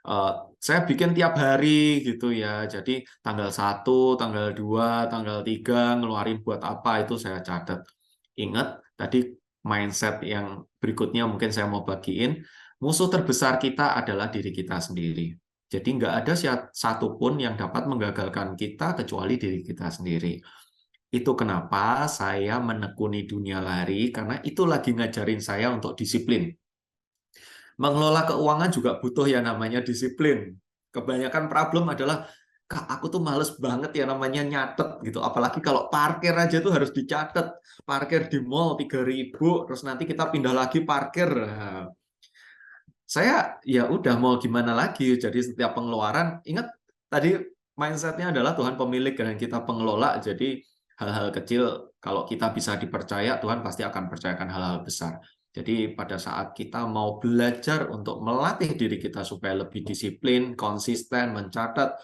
eh, saya bikin tiap hari gitu ya. Jadi tanggal 1, tanggal 2, tanggal 3 ngeluarin buat apa itu saya catat. Ingat tadi mindset yang berikutnya mungkin saya mau bagiin. Musuh terbesar kita adalah diri kita sendiri. Jadi nggak ada satupun yang dapat menggagalkan kita kecuali diri kita sendiri. Itu kenapa saya menekuni dunia lari, karena itu lagi ngajarin saya untuk disiplin. Mengelola keuangan juga butuh ya namanya disiplin. Kebanyakan problem adalah, Kak, aku tuh males banget ya namanya nyatet gitu. Apalagi kalau parkir aja tuh harus dicatat. Parkir di mall 3.000, terus nanti kita pindah lagi parkir. Nah, saya ya udah mau gimana lagi. Jadi setiap pengeluaran, ingat tadi mindsetnya adalah Tuhan pemilik dan kita pengelola. Jadi hal-hal kecil kalau kita bisa dipercaya, Tuhan pasti akan percayakan hal-hal besar. Jadi pada saat kita mau belajar untuk melatih diri kita supaya lebih disiplin, konsisten, mencatat,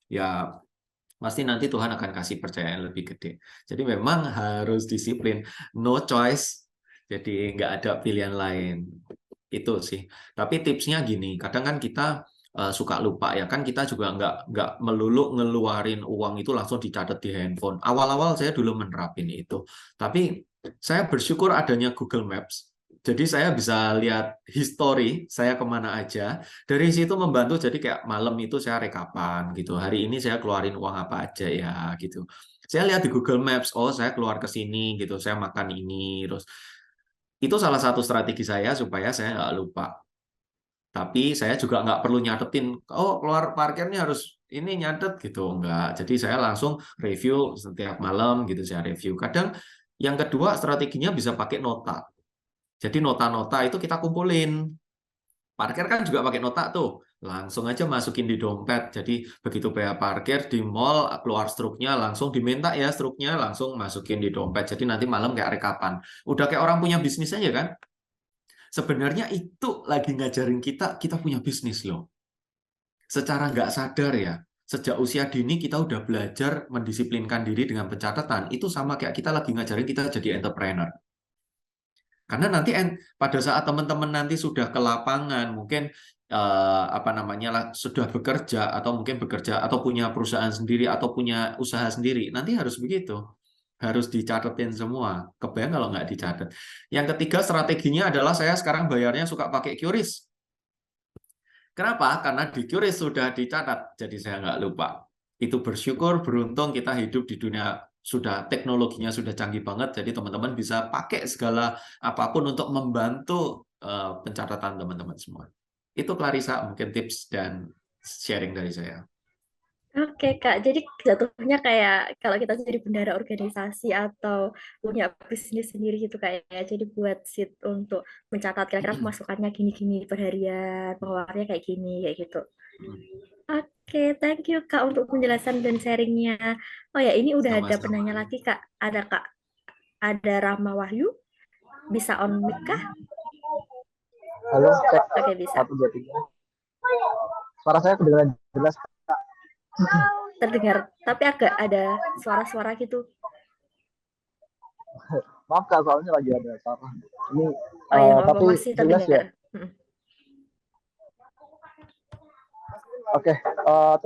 ya pasti nanti Tuhan akan kasih percayaan lebih gede. Jadi memang harus disiplin, no choice. Jadi nggak ada pilihan lain. Itu sih. Tapi tipsnya gini, kadang kan kita suka lupa ya kan kita juga nggak melulu ngeluarin uang itu langsung dicatat di handphone. Awal-awal saya dulu menerapin itu, tapi saya bersyukur adanya Google Maps. Jadi saya bisa lihat history saya kemana aja. Dari situ membantu. Jadi kayak malam itu saya rekapan gitu. Hari ini saya keluarin uang apa aja ya gitu. Saya lihat di Google Maps, oh saya keluar ke sini gitu, saya makan ini, terus itu salah satu strategi saya supaya saya nggak lupa. Tapi saya juga nggak perlu nyatetin, oh keluar parkirnya harus ini nyatet gitu. Nggak. Jadi saya langsung review setiap malam gitu, saya review. Kadang yang kedua strateginya bisa pakai nota. Jadi nota-nota itu kita kumpulin. Parkir kan juga pakai nota tuh. Langsung aja masukin di dompet. Jadi begitu bayar parkir di mall, keluar struknya, langsung diminta ya struknya, langsung masukin di dompet. Jadi nanti malam kayak rekapan. Udah kayak orang punya bisnis aja kan? Sebenarnya itu lagi ngajarin kita punya bisnis loh. Secara nggak sadar ya, sejak usia dini kita udah belajar mendisiplinkan diri dengan pencatatan. Itu sama kayak kita lagi ngajarin kita jadi entrepreneur. Karena nanti pada saat teman-teman nanti sudah ke lapangan, mungkin apa namanya sudah bekerja atau mungkin bekerja atau punya perusahaan sendiri atau punya usaha sendiri, nanti harus begitu, harus dicatetin semua. Kebayang kalau nggak dicatat. Yang ketiga strateginya adalah saya sekarang bayarnya suka pakai QRIS. Kenapa? Karena di QRIS sudah dicatat, jadi saya nggak lupa. Itu bersyukur, beruntung kita hidup di dunia sudah teknologinya sudah canggih banget, jadi teman-teman bisa pakai segala apapun untuk membantu pencatatan teman-teman semua. Itu Clarissa, mungkin tips dan sharing dari saya. Oke, Kak. Jadi jatuhnya kayak kalau kita jadi bendara organisasi atau punya bisnis sendiri gitu kayak ya. Jadi buat sheet untuk mencatat kira-kira pemasukannya gini-gini per harian, pengeluarannya kayak gini, kayak gitu. Oke, thank you Kak untuk penjelasan dan sharingnya. Oh ya, ini udah ada Sama-sama. penanya lagi Kak. Ada Kak, ada Rama Wahyu. Bisa on mic kah? Halo, cek. Oke, bisa. 1, 2, 3. Suara saya kedengaran jelas. Terdengar, tapi agak ada suara-suara gitu. Maaf Kak, soalnya lagi ada suara. Ini Oh ya, tapi masih jelas ya. terdengar. Oke,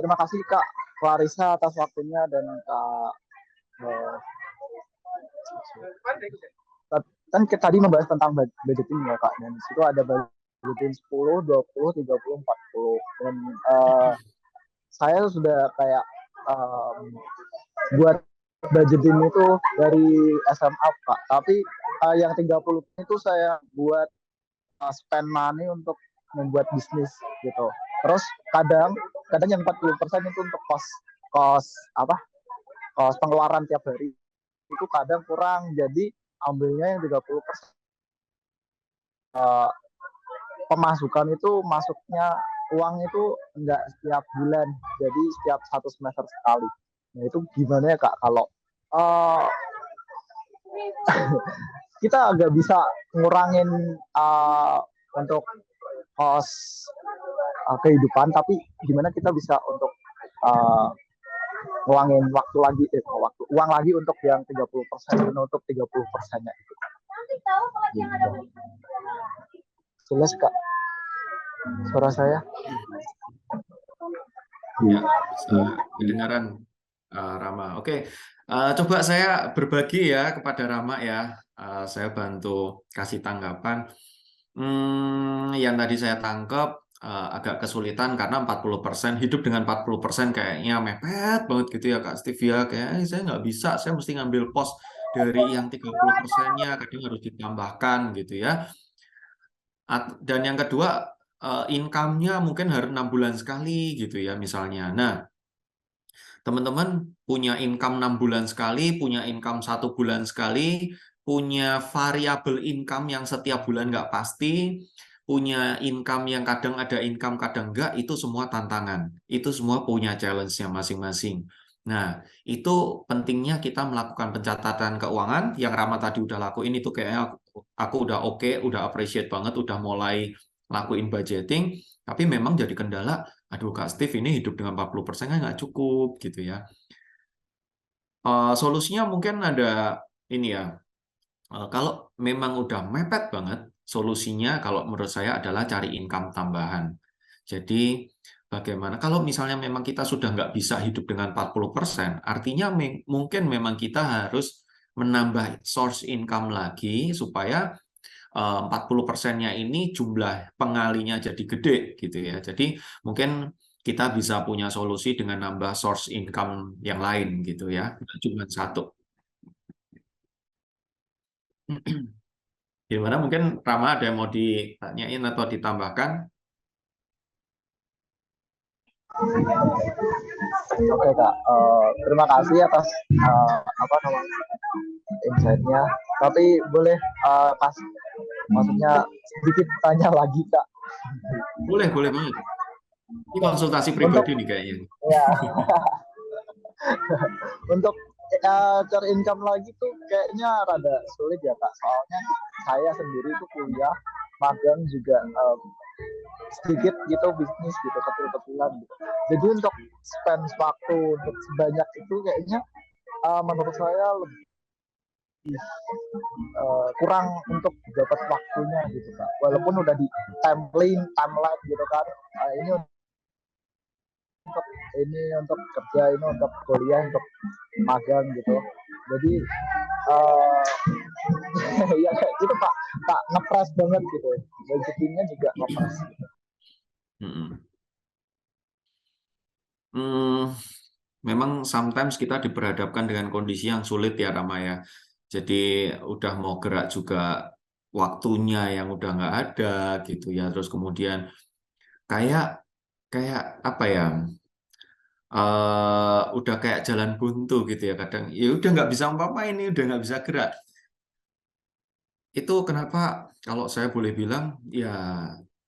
terima kasih Kak Clarissa atas waktunya dan Kak kan kita tadi membahas tentang budgeting ya Kak, dan di situ ada budgeting 10, 20, 30, 40 dan saya sudah kayak buat budgeting itu dari SMA Pak, tapi yang 30 itu saya buat spend money untuk membuat bisnis gitu. Terus kadang yang 40% itu untuk kos pengeluaran tiap hari itu kadang kurang, jadi ambilnya yang 30%. Pemasukan itu masuknya uang itu enggak setiap bulan, jadi setiap 1 semester sekali. Nah itu gimana ya Kak kalau kita agak bisa ngurangin untuk kos kehidupan, tapi gimana kita bisa untuk ngulangin uang lagi untuk yang 30% menutup 30%-nya itu. Gitu. Jelas Kak suara saya? Ya, bisa kedengaran Rama. Oke, coba saya berbagi ya kepada Rama ya. Saya bantu kasih tanggapan. Yang tadi saya tangkap agak kesulitan karena 40% hidup dengan 40% kayaknya mepet banget gitu ya Kak Steve ya. Kayaknya saya nggak bisa, saya mesti ngambil pos dari yang 30%-nya, kadang harus ditambahkan gitu ya. Dan yang kedua, income-nya mungkin harus 6 bulan sekali gitu ya misalnya. Nah, teman-teman punya income 6 bulan sekali, punya income 1 bulan sekali, punya variabel income yang setiap bulan nggak pasti, punya income yang kadang ada income, kadang nggak, itu semua tantangan. Itu semua punya challenge-nya masing-masing. Nah, itu pentingnya kita melakukan pencatatan keuangan yang Rama tadi udah lakuin, itu kayaknya aku udah oke, udah appreciate banget, udah mulai lakuin budgeting, tapi memang jadi kendala, aduh Kak Steve ini hidup dengan 40% kan nggak cukup gitu ya. Solusinya mungkin ada ini ya, kalau memang udah mepet banget, solusinya kalau menurut saya adalah cari income tambahan. Jadi bagaimana kalau misalnya memang kita sudah nggak bisa hidup dengan 40%, artinya mungkin memang kita harus menambah source income lagi supaya 40%-nya ini jumlah pengalinya jadi gede gitu ya. Jadi mungkin kita bisa punya solusi dengan nambah source income yang lain gitu ya, cuma satu. Gimana mungkin Rama ada yang mau ditanyain atau ditambahkan? Oke Kak, terima kasih atas apa namanya insight-nya. Tapi boleh kasih Maksudnya sedikit tanya lagi Kak. Boleh banget. Ini konsultasi Untuk pribadi nih kayaknya. ya untuk cari income lagi tuh kayaknya rada sulit ya Kak. Soalnya saya sendiri tuh kuliah, magang juga sedikit gitu bisnis gitu kecil-kecilan gitu. Jadi untuk spend waktu untuk sebanyak itu kayaknya menurut saya lebih kurang untuk dapat waktunya gitu Kak. Walaupun udah di timeline gitu kan. Ini untuk kerja, ini untuk kuliah, untuk magang gitu. Jadi ya kayak gitu Pak ngepres banget gitu. Rezekinya juga ngepres. Memang sometimes kita diperhadapkan dengan kondisi yang sulit ya Rama ya. Jadi udah mau gerak juga waktunya yang udah nggak ada gitu ya. Terus kemudian kayak apa ya? Udah kayak jalan buntu gitu ya kadang. Ya udah nggak bisa apa-apa ini udah nggak bisa gerak. Itu kenapa kalau saya boleh bilang ya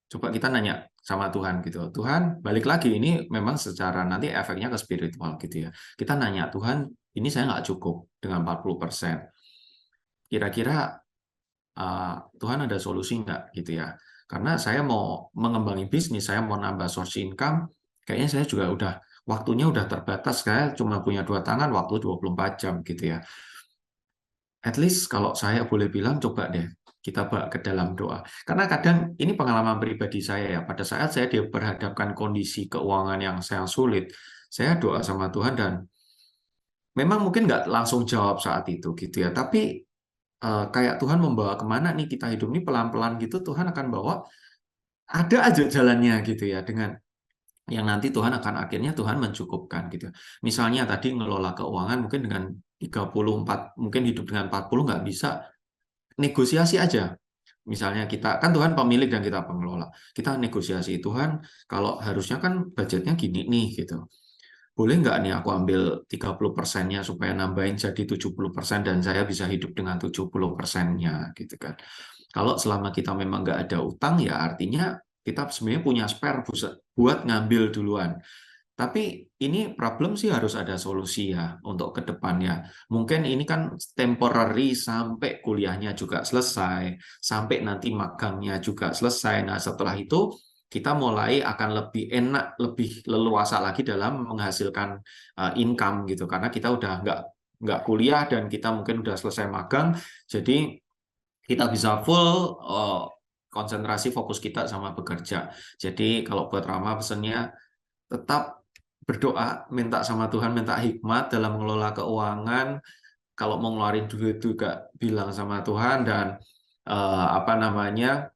coba kita nanya sama Tuhan gitu. Tuhan, balik lagi ini memang secara nanti efeknya ke spiritual gitu ya. Kita nanya, Tuhan, ini saya nggak cukup dengan 40%. Kira-kira Tuhan ada solusi nggak gitu ya. Karena saya mau mengembangin bisnis, saya mau nambah source income, kayaknya saya juga udah waktunya udah terbatas, saya cuma punya 2 tangan, waktu 24 jam gitu ya. At least kalau saya boleh bilang, coba deh kita bawa ke dalam doa. Karena kadang ini pengalaman pribadi saya ya, pada saat saya diperhadapkan kondisi keuangan yang sangat sulit, saya doa sama Tuhan dan memang mungkin nggak langsung jawab saat itu gitu ya, tapi kayak Tuhan membawa kemana nih kita hidup ini pelan-pelan gitu, Tuhan akan bawa ada aja jalannya gitu ya dengan yang nanti Tuhan akan akhirnya Tuhan mencukupkan gitu. Misalnya tadi ngelola keuangan mungkin dengan 34 mungkin hidup dengan 40 nggak bisa, negosiasi aja. Misalnya kita kan Tuhan pemilik dan kita pengelola. Kita negosiasi Tuhan kalau harusnya kan budgetnya gini nih gitu. Boleh nggak nih aku ambil 30%-nya supaya nambahin jadi 70% dan saya bisa hidup dengan 70%-nya gitu kan. Kalau selama kita memang nggak ada utang ya artinya kita sebenarnya punya spare buat ngambil duluan. Tapi ini problem sih harus ada solusi ya untuk ke depannya. Mungkin ini kan temporary sampai kuliahnya juga selesai, sampai nanti magangnya juga selesai. Nah, setelah itu kita mulai akan lebih enak, lebih leluasa lagi dalam menghasilkan income gitu. Karena kita udah nggak kuliah dan kita mungkin udah selesai magang, jadi kita bisa full konsentrasi fokus kita sama bekerja. Jadi kalau buat Rama pesannya tetap berdoa, minta sama Tuhan, minta hikmat dalam mengelola keuangan. Kalau mau ngeluarin duit juga bilang sama Tuhan dan apa namanya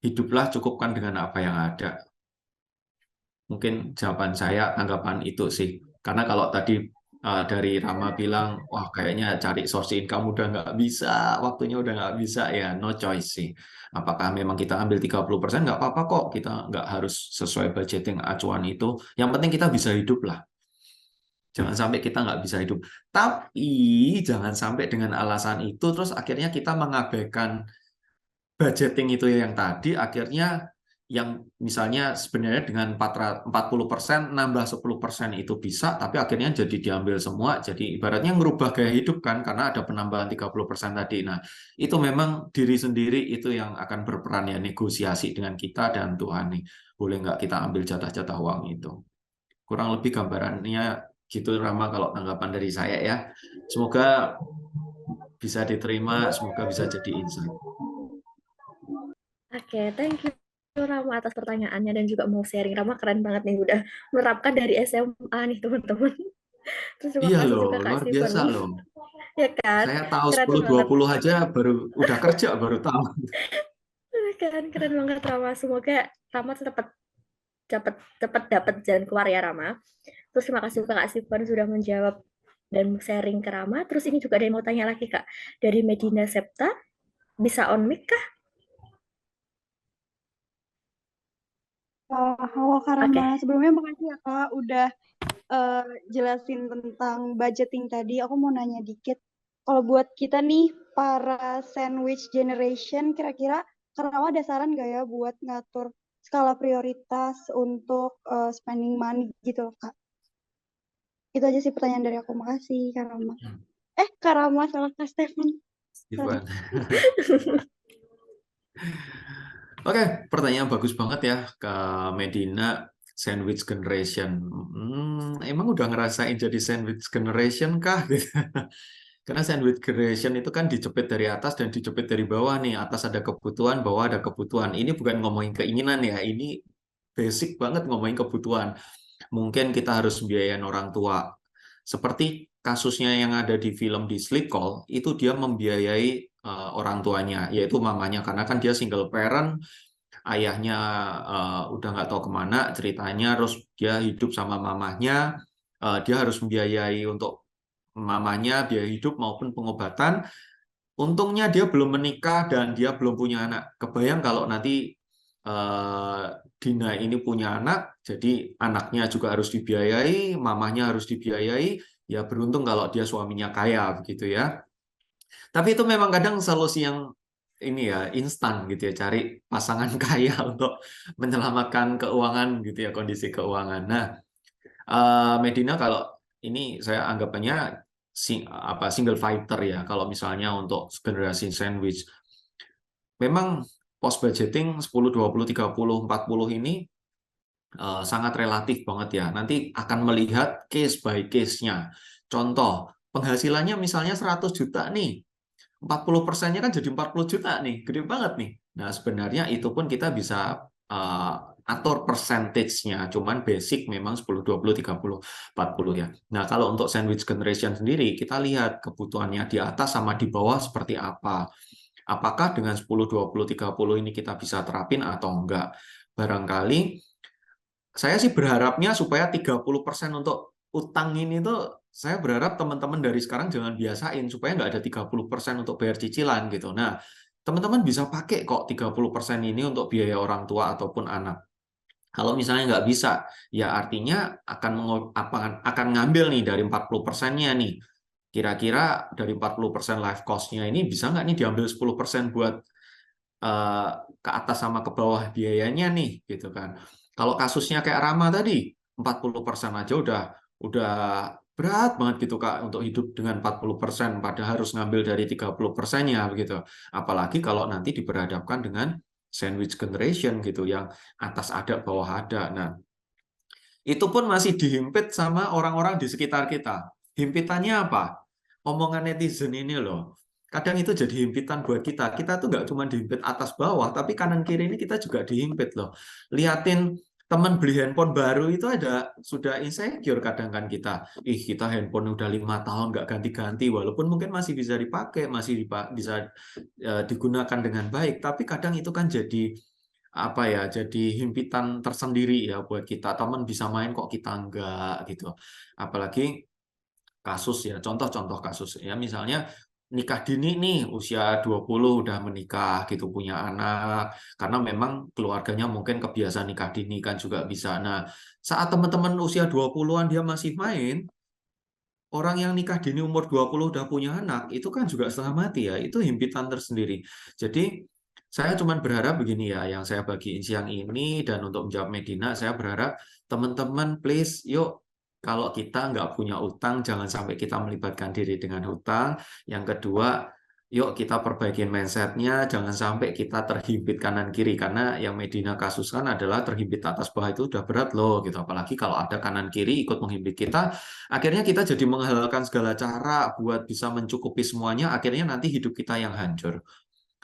hiduplah cukupkan dengan apa yang ada. Mungkin jawaban saya tanggapan itu sih. Karena kalau tadi dari Rama bilang, wah kayaknya cari source income udah nggak bisa, waktunya udah nggak bisa, ya no choice sih. Apakah memang kita ambil 30%, nggak apa-apa kok, kita nggak harus sesuai budgeting acuan itu. Yang penting kita bisa hidup lah. Jangan sampai kita nggak bisa hidup. Tapi jangan sampai dengan alasan itu, terus akhirnya kita mengabaikan budgeting itu yang tadi, akhirnya yang misalnya sebenarnya dengan 40% nambah 10% itu bisa, tapi akhirnya jadi diambil semua, jadi ibaratnya ngerubah gaya hidup kan, karena ada penambahan 30% tadi. Nah, itu memang diri sendiri itu yang akan berperan ya, negosiasi dengan kita dan Tuhan nih. Boleh nggak kita ambil jatah-jatah uang itu? Kurang lebih gambarannya gitu, Rama, kalau tanggapan dari saya ya. Semoga bisa diterima, semoga bisa jadi insight. Oke, thank you Rama atas pertanyaannya dan juga mau sharing. Rama keren banget nih udah menerapkan dari SMA nih teman-teman. Terus terima Iya kasih loh, juga Kak luar Steven. biasa loh. Ya kan? Saya tahu Keren 10 banget. 20 aja baru udah kerja baru tahu. Keren banget Rama. Semoga Rama cepat cepat cepat dapat jalan keluar ya Rama. Terus terima kasih juga Kak Steven sudah menjawab dan sharing ke Rama. Terus ini juga ada yang mau tanya lagi Kak. Dari Medina Septa, bisa on mic kah? Halo Kak Oke. Rama, sebelumnya makasih ya Kak udah jelasin tentang budgeting tadi. Aku mau nanya dikit. kalau buat kita nih para sandwich generation, kira-kira Kak Rama ada saran nggak ya buat ngatur skala prioritas untuk spending money gitu loh, Kak? Itu aja sih pertanyaan dari aku. Makasih, Kak Rama. Kak Rama, salah Kak Stefan. Sorry. Ivan. Oke, pertanyaan bagus banget ya Kak Medina. Sandwich generation. Emang udah ngerasain jadi sandwich generation kah? Gitu. Karena sandwich generation itu kan dijepit dari atas dan dijepit dari bawah nih. Atas ada kebutuhan, bawah ada kebutuhan. Ini bukan ngomongin keinginan ya. Ini basic banget ngomongin kebutuhan. Mungkin kita harus biayain orang tua. Seperti kasusnya yang ada di film di Sleep Call, itu dia membiayai orang tuanya, yaitu mamanya. Karena kan dia single parent, ayahnya udah nggak tahu kemana ceritanya, terus dia hidup sama mamahnya, dia harus membiayai untuk mamanya biaya hidup maupun pengobatan. Untungnya dia belum menikah dan dia belum punya anak. Kebayang kalau nanti Dina ini punya anak, jadi anaknya juga harus dibiayai, mamahnya harus dibiayai, ya beruntung kalau dia suaminya kaya begitu ya. Tapi itu memang kadang solusi yang ini ya instan gitu ya, cari pasangan kaya untuk menyelamatkan keuangan gitu ya, kondisi keuangan. Nah, Medina kalau ini saya anggapannya single fighter ya, kalau misalnya untuk generasi sandwich. Memang post budgeting 10, 20, 30, 40 ini sangat relatif banget ya. Nanti akan melihat case by case-nya. Contoh, penghasilannya misalnya 100 juta nih. 40%-nya kan jadi 40 juta nih, gede banget nih. Nah, sebenarnya itu pun kita bisa atur percentage-nya, cuman basic memang 10, 20, 30, 40 ya. Nah, kalau untuk sandwich generation sendiri, kita lihat kebutuhannya di atas sama di bawah seperti apa. Apakah dengan 10, 20, 30 ini kita bisa terapin atau enggak? Barangkali saya sih berharapnya supaya 30% untuk utang ini tuh, saya berharap teman-teman dari sekarang jangan biasain supaya nggak ada 30% untuk bayar cicilan gitu. Nah, teman-teman bisa pakai kok 30% ini untuk biaya orang tua ataupun anak. Kalau misalnya nggak bisa, ya artinya akan ngambil nih dari 40%-nya nih. Kira-kira dari 40% life cost-nya ini bisa nggak nih diambil 10% buat ke atas sama ke bawah biayanya nih gitu kan. Kalau kasusnya kayak Rama tadi 40% aja udah berat banget gitu Kak untuk hidup dengan 40% padahal harus ngambil dari 30%-nya begitu. Apalagi kalau nanti diperhadapkan dengan sandwich generation gitu yang atas ada bawah ada. Nah, itu pun masih dihimpit sama orang-orang di sekitar kita. Himpitannya apa? Omongan netizen ini loh. Kadang itu jadi himpitan buat kita. Kita tuh nggak cuma dihimpit atas bawah, tapi kanan kiri ini kita juga dihimpit loh. Liatin teman beli handphone baru itu sudah insecure kadang kan kita. Kita handphone udah 5 tahun nggak ganti-ganti, walaupun mungkin masih bisa dipakai, masih bisa digunakan dengan baik. Tapi kadang itu kan jadi apa ya, jadi himpitan tersendiri ya buat kita. Teman bisa main kok kita enggak gitu. Apalagi kasus ya, contoh-contoh kasus ya, misalnya nikah dini nih usia 20 udah menikah gitu, punya anak karena memang keluarganya mungkin kebiasaan nikah dini kan juga bisa. Nah, saat teman-teman usia 20-an dia masih main, orang yang nikah dini umur 20 udah punya anak, itu kan juga setengah mati ya. Itu himpitan tersendiri. Jadi, saya cuma berharap begini ya, yang saya bagiin siang ini, dan untuk menjawab Medina, saya berharap teman-teman please, yuk, kalau kita nggak punya utang, jangan sampai kita melibatkan diri dengan hutang. Yang kedua, yuk kita perbaikin mindset-nya, jangan sampai kita terhimpit kanan kiri, karena yang Medina kasuskan adalah terhimpit atas bawah itu udah berat loh, gitu. Apalagi kalau ada kanan kiri ikut menghimpit kita, akhirnya kita jadi menghalalkan segala cara buat bisa mencukupi semuanya, akhirnya nanti hidup kita yang hancur.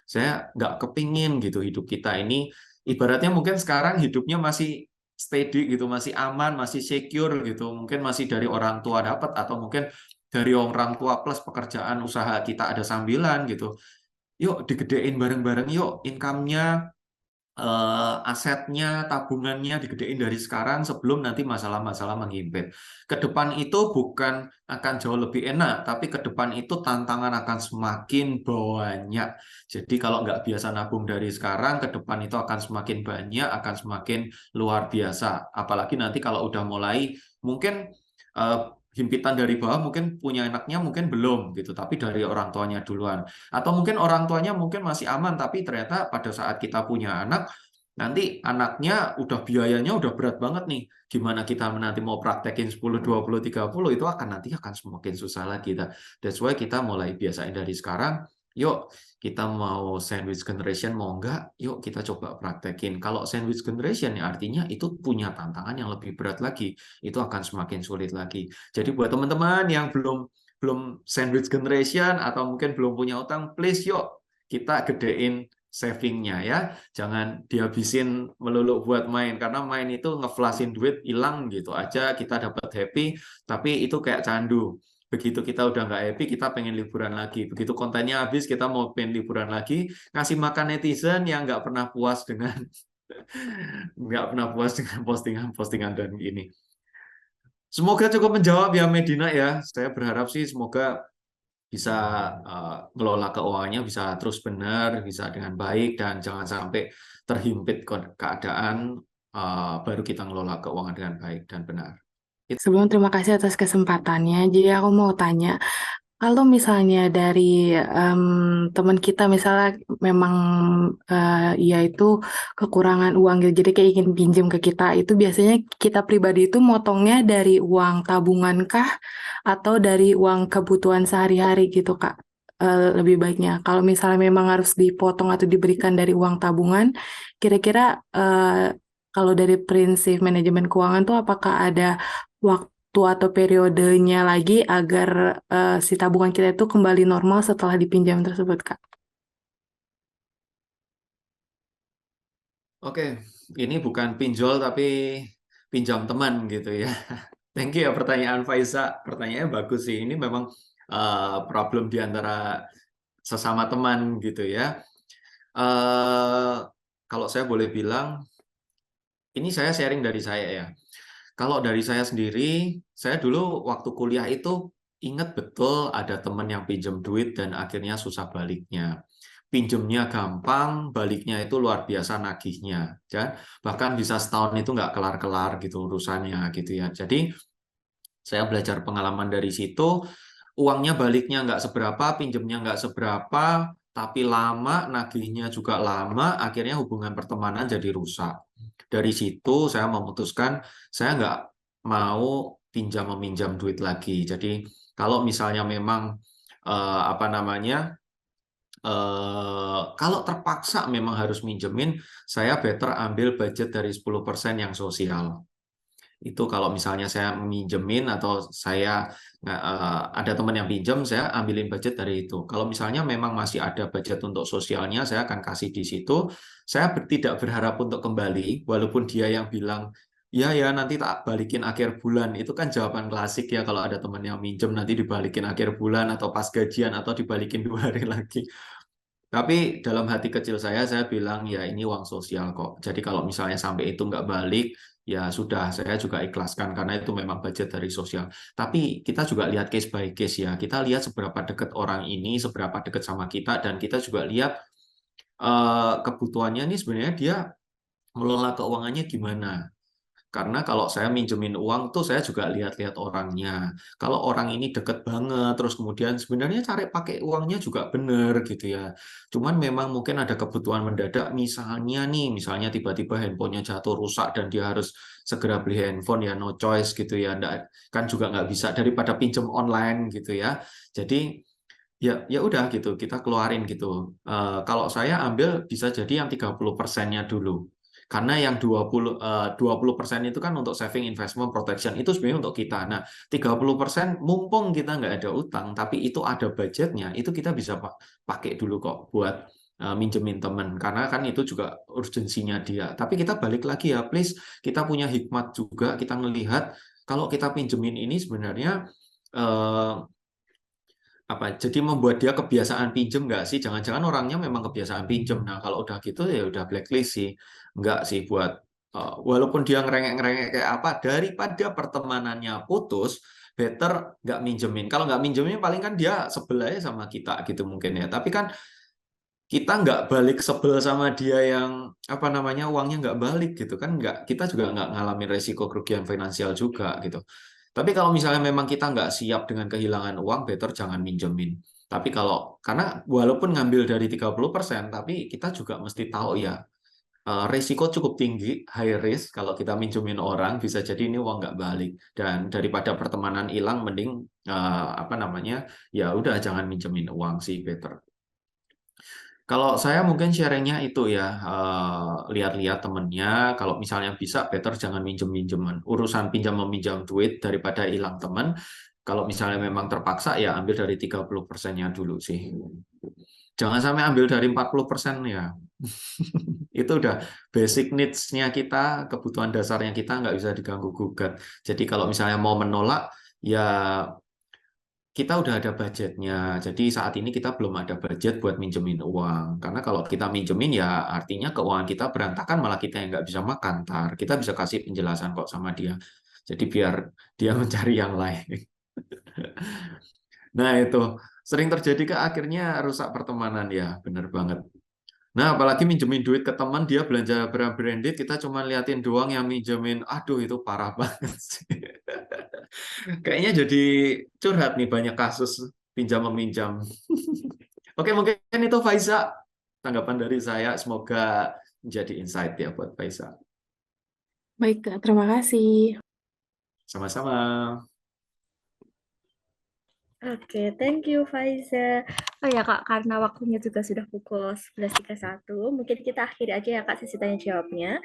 Saya nggak kepingin gitu hidup kita ini, ibaratnya mungkin sekarang hidupnya masih steady gitu, masih aman, masih secure gitu, mungkin masih dari orang tua dapat, atau mungkin dari orang tua plus pekerjaan usaha kita ada sambilan gitu. Yuk digedein bareng-bareng, yuk income-nya, asetnya, tabungannya digedein dari sekarang sebelum nanti masalah-masalah menghimpit. Ke depan itu bukan akan jauh lebih enak, tapi ke depan itu tantangan akan semakin banyak. Jadi kalau nggak biasa nabung dari sekarang, ke depan itu akan semakin banyak, akan semakin luar biasa. Apalagi nanti kalau udah mulai, mungkin himpitan dari bawah mungkin punya anaknya mungkin belum gitu, tapi dari orang tuanya duluan. Atau mungkin orang tuanya mungkin masih aman, tapi ternyata pada saat kita punya anak, nanti anaknya udah biayanya udah berat banget nih. Gimana kita nanti mau praktekin 10, 20, 30 itu nanti akan semakin susah lagi. That's why kita mulai biasain dari sekarang. Yuk, kita mau sandwich generation mau enggak? Yuk kita coba praktekin. Kalau sandwich generation ya artinya itu punya tantangan yang lebih berat lagi. Itu akan semakin sulit lagi. Jadi buat teman-teman yang belum belum sandwich generation atau mungkin belum punya utang, please yuk kita gedein savingnya ya. Jangan dihabisin melulu buat main, karena main itu ngeflashin duit hilang gitu aja, kita dapat happy, tapi itu kayak candu. Begitu kita udah nggak happy, kita pengen liburan lagi. Begitu kontennya habis, kita mau pengen liburan lagi, ngasih makan netizen yang nggak pernah puas dengan nggak pernah puas dengan postingan-postingan dan ini. Semoga cukup menjawab ya Medina ya. Saya berharap sih semoga bisa ngelola keuangannya bisa terus benar, bisa dengan baik, dan jangan sampai terhimpit keadaan, baru kita ngelola keuangan dengan baik dan benar. Sebelum terima kasih atas kesempatannya, jadi aku mau tanya, kalau misalnya dari teman kita misalnya memang ia itu kekurangan uang gitu, jadi kayak ingin pinjam ke kita, itu biasanya kita pribadi itu motongnya dari uang tabungan kah atau dari uang kebutuhan sehari-hari gitu Kak? Lebih baiknya kalau misalnya memang harus dipotong atau diberikan dari uang tabungan, kira-kira kalau dari prinsip manajemen keuangan tuh apakah ada waktu atau periodenya lagi agar si tabungan kita itu kembali normal setelah dipinjam tersebut, Kak? Oke, ini bukan pinjol tapi pinjam teman gitu ya. Thank you ya pertanyaan Faiza. Pertanyaannya bagus sih. Ini memang problem di antara sesama teman gitu ya. Kalau saya boleh bilang, ini saya sharing dari saya ya. Kalau dari saya sendiri, saya dulu waktu kuliah itu ingat betul ada teman yang pinjam duit dan akhirnya susah baliknya. Pinjemnya gampang, baliknya itu luar biasa nagihnya. Ya. Bahkan bisa setahun itu nggak kelar-kelar gitu urusannya gitu ya. Jadi saya belajar pengalaman dari situ, uangnya baliknya nggak seberapa, pinjemnya nggak seberapa, tapi lama, nagihnya juga lama, akhirnya hubungan pertemanan jadi rusak. Dari situ saya memutuskan saya nggak mau pinjam-meminjam duit lagi. Jadi kalau misalnya memang apa namanya, kalau terpaksa memang harus minjemin, saya better ambil budget dari 10% yang sosial. Itu kalau misalnya saya minjemin atau saya ada teman yang pinjam, saya ambilin budget dari itu. Kalau misalnya memang masih ada budget untuk sosialnya, saya akan kasih di situ. Saya tidak berharap untuk kembali, walaupun dia yang bilang, ya nanti tak balikin akhir bulan. Itu kan jawaban klasik ya kalau ada teman yang minjem nanti dibalikin akhir bulan atau pas gajian atau dibalikin 2 hari lagi. Tapi dalam hati kecil saya bilang ya ini uang sosial kok. Jadi kalau misalnya sampai itu nggak balik, ya sudah saya juga ikhlaskan karena itu memang budget dari sosial. Tapi kita juga lihat case by case ya. Kita lihat seberapa dekat orang ini, seberapa dekat sama kita, dan kita juga lihat kebutuhannya ini sebenarnya dia mengelola keuangannya gimana. Karena kalau saya minjemin uang tuh saya juga lihat-lihat orangnya. Kalau orang ini deket banget, terus kemudian sebenarnya cari pakai uangnya juga bener gitu ya. Cuman memang mungkin ada kebutuhan mendadak, misalnya tiba-tiba handphonenya jatuh rusak dan dia harus segera beli handphone, ya no choice gitu ya. Kan juga nggak bisa daripada pinjem online gitu ya. Jadi ya udah gitu, kita keluarin gitu. Kalau saya ambil bisa jadi yang 30%-nya dulu. Karena yang 20% itu kan untuk saving, investment, protection, itu sebenarnya untuk kita. Nah, 30% mumpung kita nggak ada utang, tapi itu ada budgetnya, itu kita bisa pakai dulu kok buat minjemin temen. Karena kan itu juga urgensinya dia. Tapi kita balik lagi ya, please, kita punya hikmat juga, kita melihat kalau kita pinjemin ini sebenarnya jadi membuat dia kebiasaan pinjem nggak sih? Jangan-jangan orangnya memang kebiasaan pinjem. Nah, kalau udah gitu ya udah blacklist sih. Nggak sih buat walaupun dia ngerengek-ngerengek kayak apa, daripada pertemanannya putus, better nggak minjemin. Kalau nggak minjemin paling kan dia sebel aja sama kita gitu mungkin ya. Tapi kan kita nggak balik sebel sama dia yang apa namanya uangnya nggak balik gitu kan, nggak, kita juga nggak ngalamin resiko kerugian finansial juga gitu. Tapi kalau misalnya memang kita nggak siap dengan kehilangan uang, better jangan minjemin. Tapi karena walaupun ngambil dari 30%, tapi kita juga mesti tahu ya, resiko cukup tinggi, high risk kalau kita minjemin orang, bisa jadi ini uang nggak balik. Dan daripada pertemanan hilang, mending ya udah jangan minjemin uang sih, better. Kalau saya mungkin sharingnya itu ya, lihat-lihat temennya, kalau misalnya bisa better jangan minjem-minjeman. Urusan pinjam-meminjam duit daripada hilang teman, kalau misalnya memang terpaksa ya ambil dari 30%-nya dulu sih. Jangan sampai ambil dari 40% ya. Itu udah basic needs-nya kita, kebutuhan dasarnya kita nggak bisa diganggu-gugat. Jadi kalau misalnya mau menolak, ya kita udah ada budgetnya. Jadi saat ini kita belum ada budget buat minjemin uang. Karena kalau kita minjemin ya artinya keuangan kita berantakan, malah kita yang nggak bisa makan. Ntar kita bisa kasih penjelasan kok sama dia. Jadi biar dia mencari yang lain. Nah itu sering terjadi ke akhirnya rusak pertemanan ya, bener banget. Nah, apalagi minjemin duit ke teman, dia belanja branded, kita cuma liatin doang yang minjemin. Aduh, itu parah banget sih. Kayaknya jadi curhat nih, banyak kasus pinjam-meminjam. Oke, mungkin itu Faiza. Tanggapan dari saya, semoga menjadi insight ya buat Faiza. Baik, Kak, terima kasih. Sama-sama. Oke, thank you Faiza. Oh ya Kak, karena waktunya juga sudah pukul 11.31, mungkin kita akhiri aja ya Kak sesi tanya jawabnya.